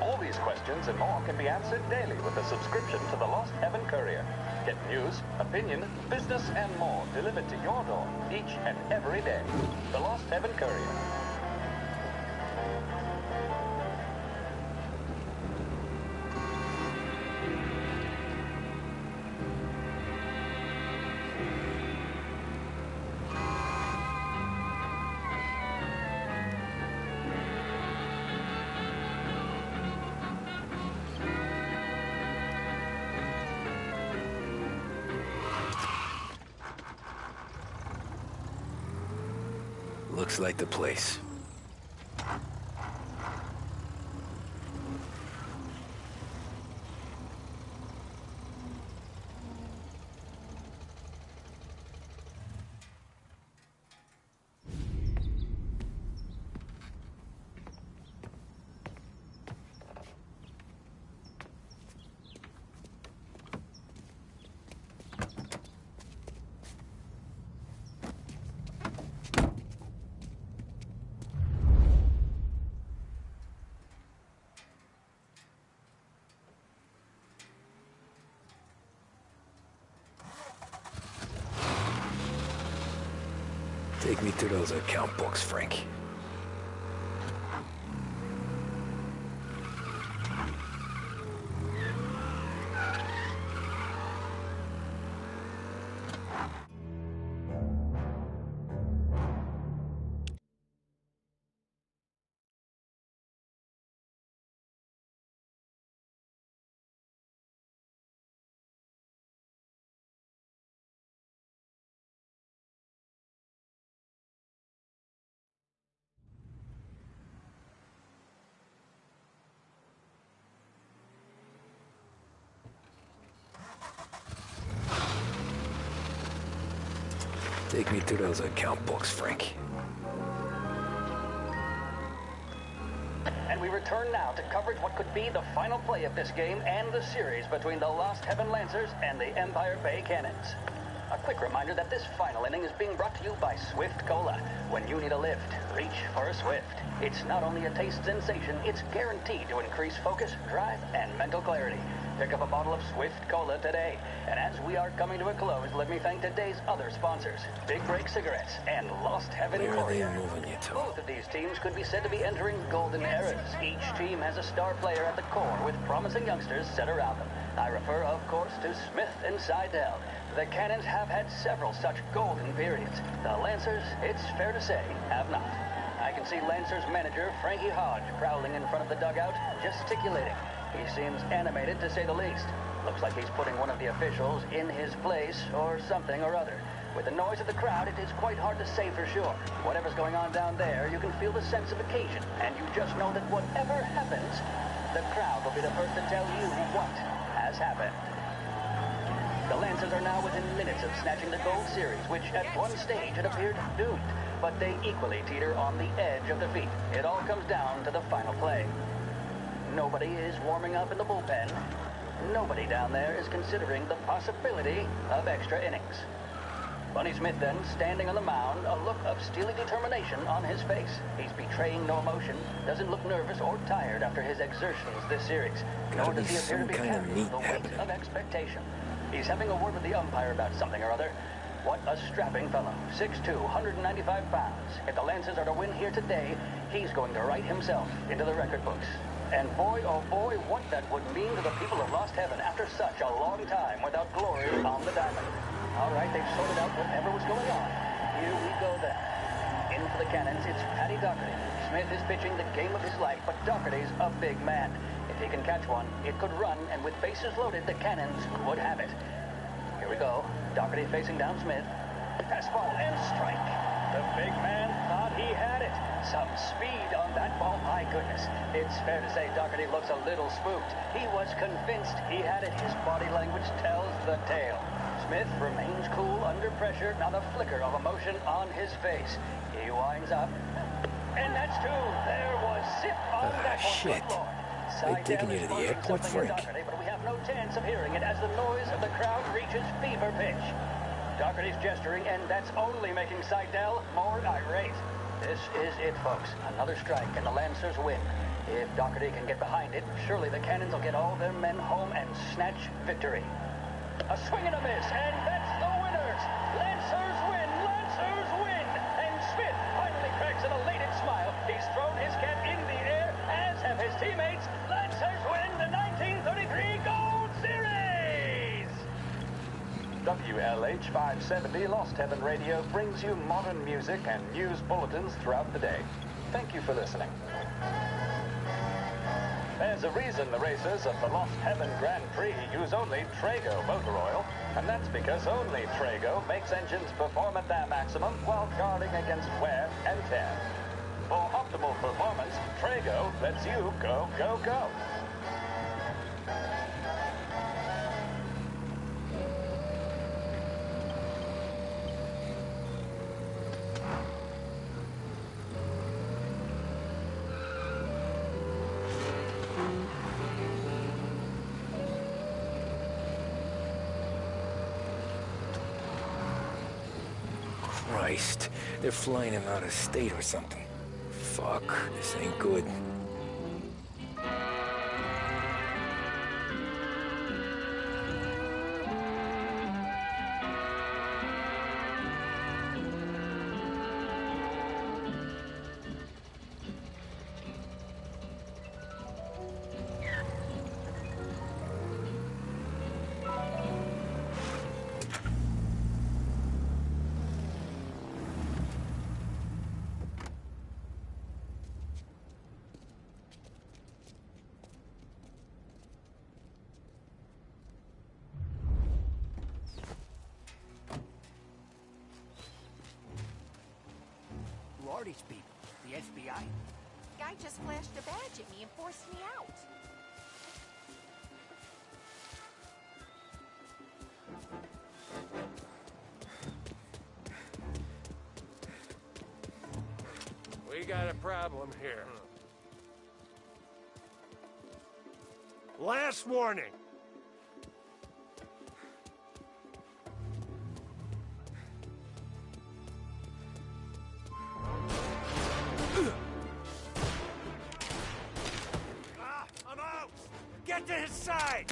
All these questions and more can be answered daily with a subscription to the Lost Heaven Courier. Get news, opinion, business, and more delivered to your door each and every day. The Lost Heaven Courier. Looks like the place. Take me to those account books, Frank. Take me to those account books, Frank. And we return now to coverage what could be the final play of this game and the series between the Lost Heaven Lancers and the Empire Bay Cannons. A quick reminder that this final inning is being brought to you by Swift Cola. When you need a lift, reach for a Swift. It's not only a taste sensation, it's guaranteed to increase focus, drive, and mental clarity. Pick up a bottle of Swift Cola today. And as we are coming to a close, let me thank today's other sponsors, Big Break Cigarettes and Lost Heaven Courier. Both of these teams could be said to be entering golden eras. Each team has a star player at the core with promising youngsters set around them. I refer, of course, to Smith and Seidel. The Cannons have had several such golden periods. The Lancers, it's fair to say, have not. I can see Lancers manager Frankie Hodge prowling in front of the dugout, gesticulating. He seems animated, to say the least. Looks like he's putting one of the officials in his place or something or other. With the noise of the crowd, it is quite hard to say for sure. Whatever's going on down there, you can feel the sense of occasion, and you just know that whatever happens, the crowd will be the first to tell you what has happened. The Lancers are now within minutes of snatching the Gold Series, which at one stage had appeared doomed, but they equally teeter on the edge of defeat. It all comes down to the final play. Nobody is warming up in the bullpen. Nobody down there is considering the possibility of extra innings. Bunny Smith then, standing on the mound, a look of steely determination on his face. He's betraying no emotion, doesn't look nervous or tired after his exertions this series, nor does he appear to be carrying the weight of expectation. He's having a word with the umpire about something or other. What a strapping fellow, 6'2", 195 pounds. If the Lancers are to win here today, he's going to write himself into the record books. And boy, oh boy, what that would mean to the people of Lost Heaven after such a long time without glory on the diamond. All right, they've sorted out whatever was going on. Here we go then. In for the Cannons, it's Paddy Doherty. Smith is pitching the game of his life, but Doherty's a big man. If he can catch one, it could run, and with bases loaded, the Cannons would have it. Here we go. Doherty facing down Smith. Fastball and strike. The big man thought he had it. Some speed on that ball, my goodness. It's fair to say Doherty looks a little spooked. He was convinced he had it. His body language tells the tale. Smith remains cool under pressure, not a flicker of emotion on his face. He winds up. And that's two. There was zip on that one. Shit. They taking you to the airport, Frank? But we have no chance of hearing it as the noise of the crowd reaches fever pitch. Doherty's gesturing, and that's only making Seidel more irate. This is it, folks. Another strike, and the Lancers win. If Doherty can get behind it, surely the Cannons will get all their men home and snatch victory. A swing and a miss, and that's the winners! Lancers win! Lancers win! And Smith finally cracks an elated smile. He's thrown his cap in the air, as have his teammates. Lancers win the 1933 Gold Series! WLH 570 Lost Heaven Radio brings you modern music and news bulletins throughout the day. Thank you for listening. There's a reason the racers of the Lost Heaven Grand Prix use only Trago motor oil, and that's because only Trago makes engines perform at their maximum while guarding against wear and tear. For optimal performance, Trago lets you go, go, go. Christ, they're flying him out of state or something. Fuck, this ain't good. Who are these people? The FBI? Guy just flashed a badge at me and forced me out. We got a problem here. Last warning. I'm out! Get to his side!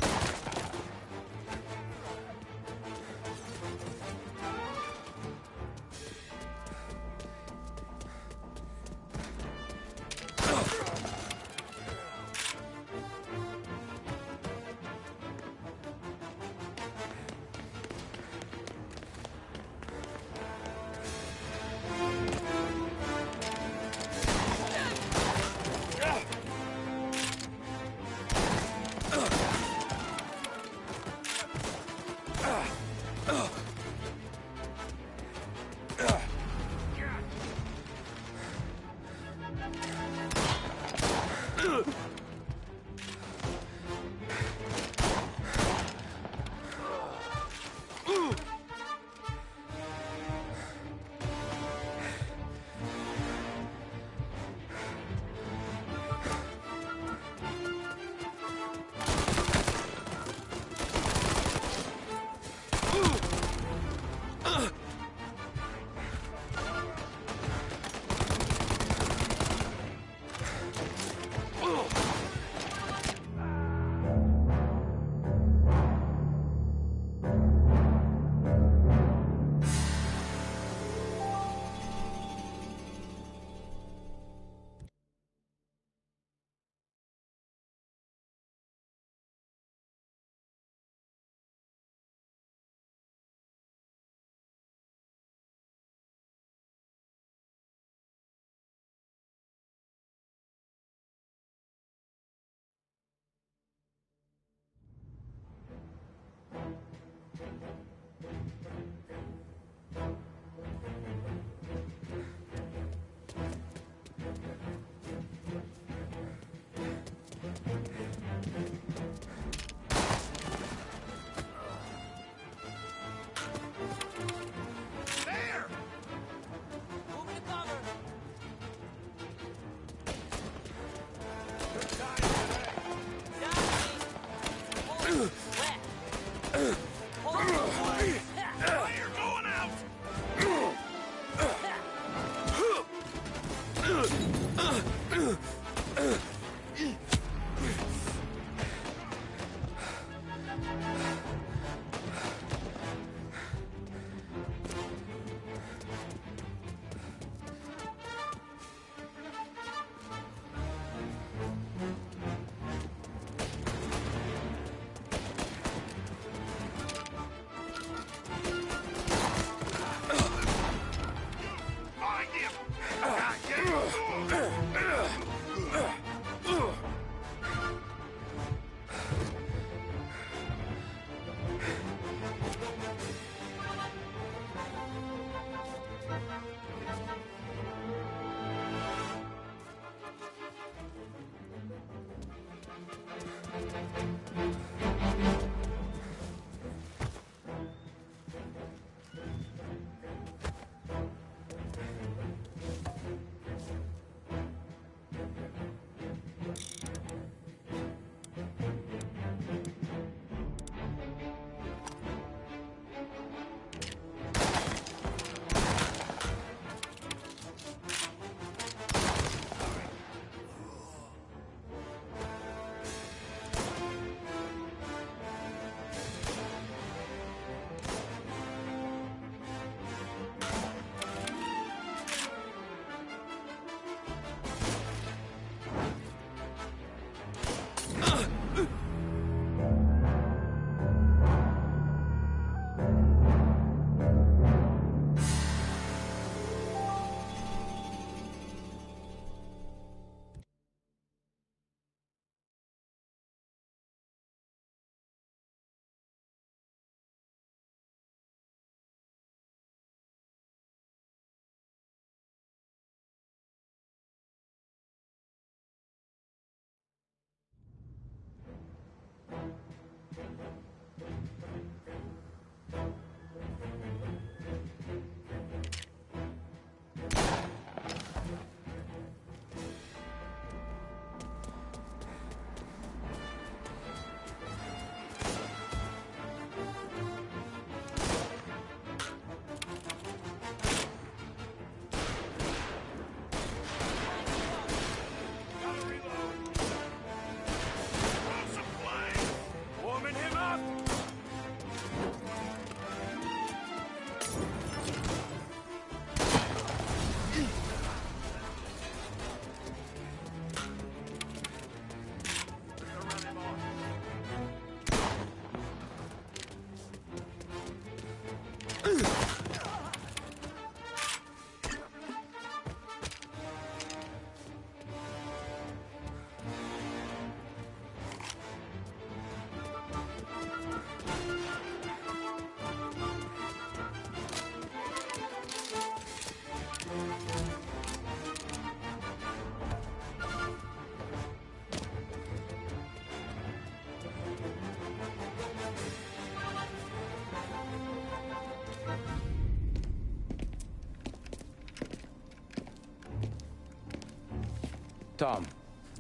Tom.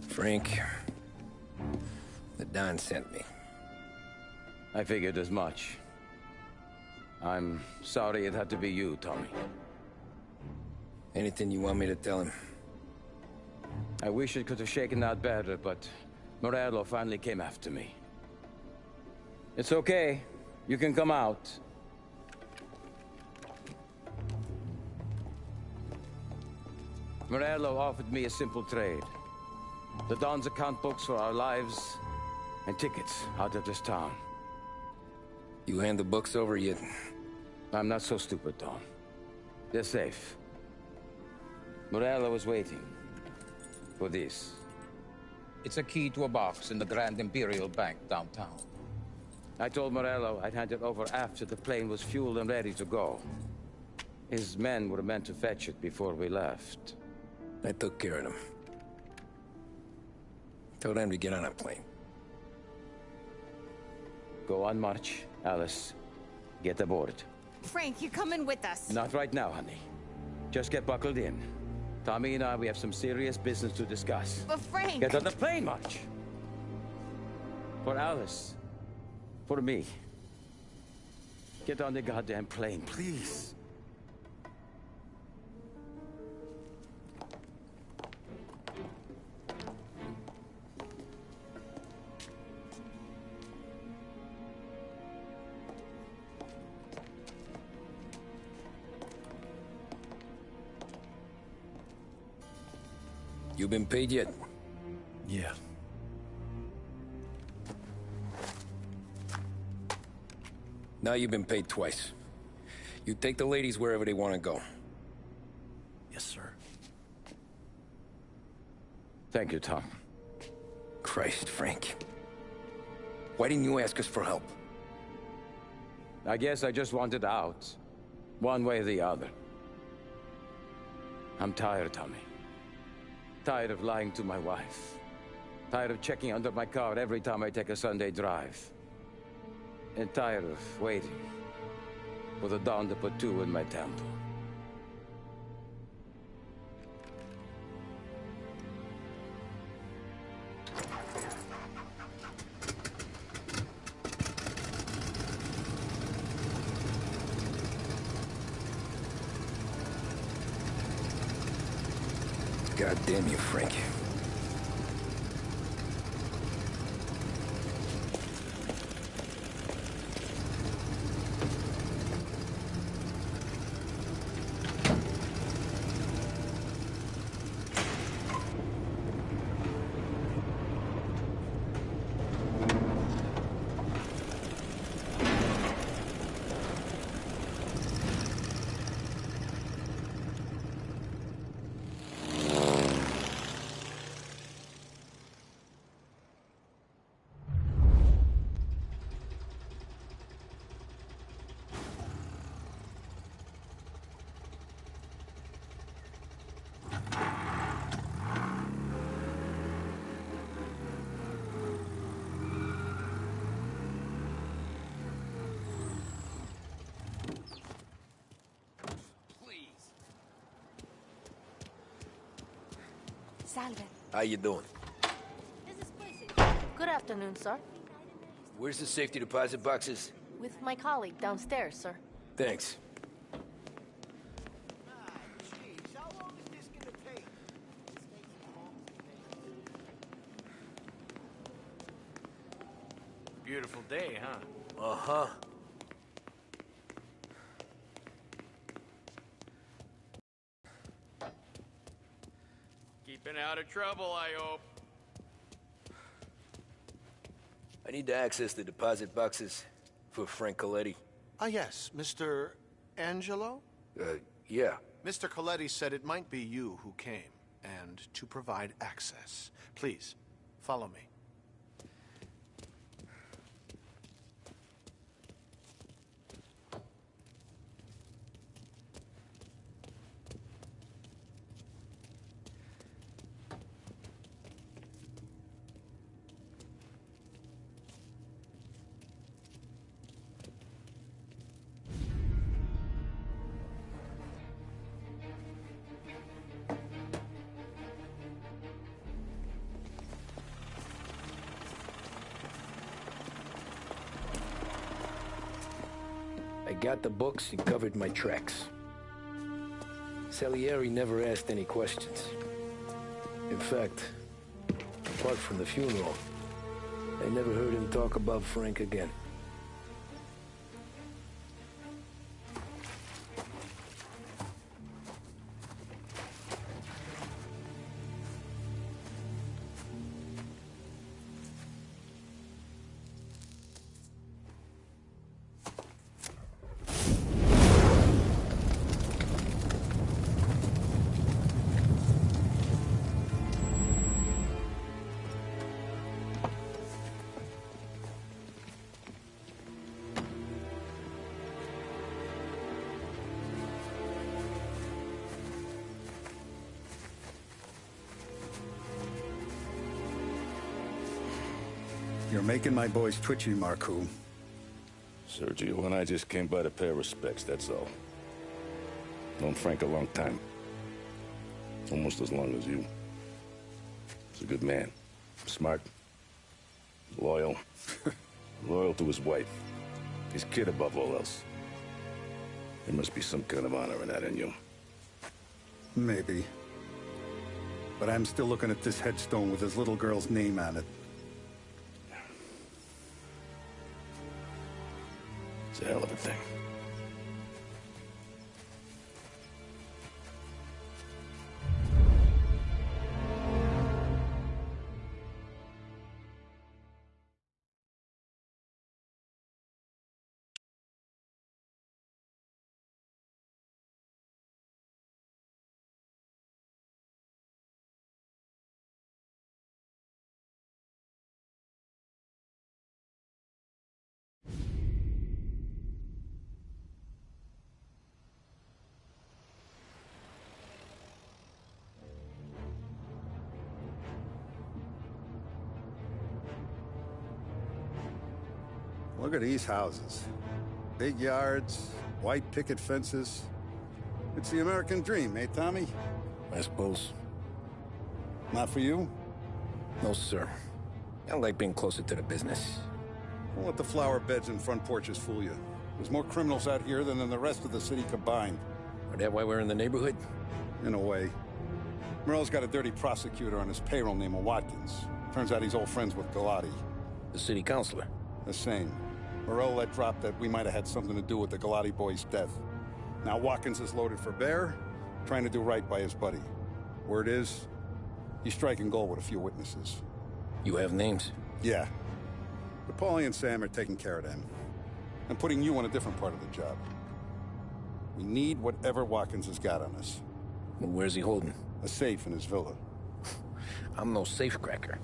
Frank. The Don sent me. I figured as much. I'm sorry it had to be you, Tommy. Anything you want me to tell him? I wish it could have shaken out better, but Morello finally came after me. It's okay. You can come out. Morello offered me a simple trade. The Don's account books for our lives and tickets out of this town. You hand the books over yet? I'm not so stupid, Don. They're safe. Morello was waiting for this. It's a key to a box in the Grand Imperial Bank downtown. I told Morello I'd hand it over after the plane was fueled and ready to go. His men were meant to fetch it before we left. I took care of them. Told them to get on a plane. Go on, March. Alice, get aboard. Frank, you're coming with us. Not right now, honey. Just get buckled in. Tommy and I, we have some serious business to discuss. But Frank... Get on the plane, March! For Alice. For me. Get on the goddamn plane, please. You been paid yet? Yeah. Now you've been paid twice. You take the ladies wherever they want to go. Yes, sir. Thank you, Tom. Christ, Frank. Why didn't you ask us for help? I guess I just wanted out. One way or the other. I'm tired, Tommy. Tired of lying to my wife. Tired of checking under my car every time I take a Sunday drive. And tired of waiting for the dawn to put two in my temple. God damn you, Frank. Salve. How you doing? Good afternoon, sir. Where's the safety deposit boxes? With my colleague downstairs, sir. Thanks. Beautiful day, huh? Uh-huh. Keeping out of trouble, I hope. I need to access the deposit boxes for Frank Coletti. Ah, yes, Mr. Angelo? Yeah. Mr. Coletti said it might be you who came, and to provide access. Please, follow me. I got the books and covered my tracks. Salieri never asked any questions. In fact, apart from the funeral, I never heard him talk about Frank again. You're making my boys twitchy, Marku. Sergio and I just came by to pay our respects, that's all. Known Frank a long time. Almost as long as you. He's a good man. Smart. Loyal. Loyal to his wife. His kid above all else. There must be some kind of honor in that in you. Maybe. But I'm still looking at this headstone with his little girl's name on it. It's a hell of a thing. Look at these houses. Big yards, white picket fences. It's the American dream, eh, Tommy? I suppose. Not for you? No, sir. I like being closer to the business. Don't let the flower beds and front porches fool you. There's more criminals out here than in the rest of the city combined. Is that why we're in the neighborhood? In a way. Morello's got a dirty prosecutor on his payroll named Watkins. Turns out he's old friends with Galati. The city councilor? The same. Morello let drop that we might have had something to do with the Galati boy's death. Now Watkins is loaded for bear, trying to do right by his buddy. Word is, he's striking gold with a few witnesses. You have names? Yeah. But Paulie and Sam are taking care of them. And putting you on a different part of the job. We need whatever Watkins has got on us. Well, where's he holding? A safe in his villa. I'm no safecracker.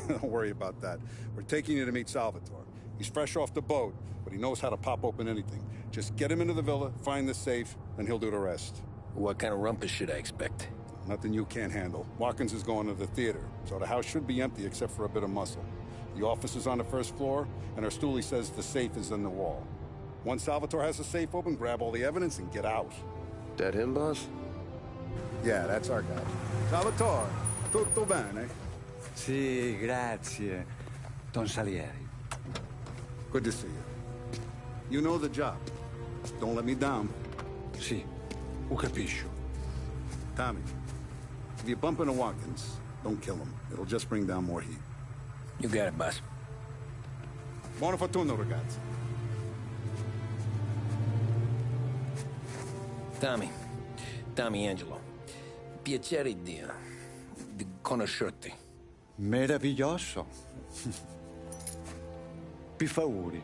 Don't worry about that. We're taking you to meet Salvatore. He's fresh off the boat, but he knows how to pop open anything. Just get him into the villa, find the safe, and he'll do the rest. What kind of rumpus should I expect? Nothing you can't handle. Watkins is going to the theater, so the house should be empty except for a bit of muscle. The office is on the first floor, and our stoolie says the safe is in the wall. Once Salvatore has the safe open, grab all the evidence and get out. That him, boss? Yeah, that's our guy. Salvatore, tutto bene? Sì, grazie, Don Salieri. Good to see you. You know the job. Don't let me down. Sì, ho capisco. Tommy, if you bump into Watkins, don't kill him. It'll just bring down more heat. You got it, boss. Buona fortuna, ragazzi. Tommy Angelo. Piacere di conoscerti. Meraviglioso. Per favore.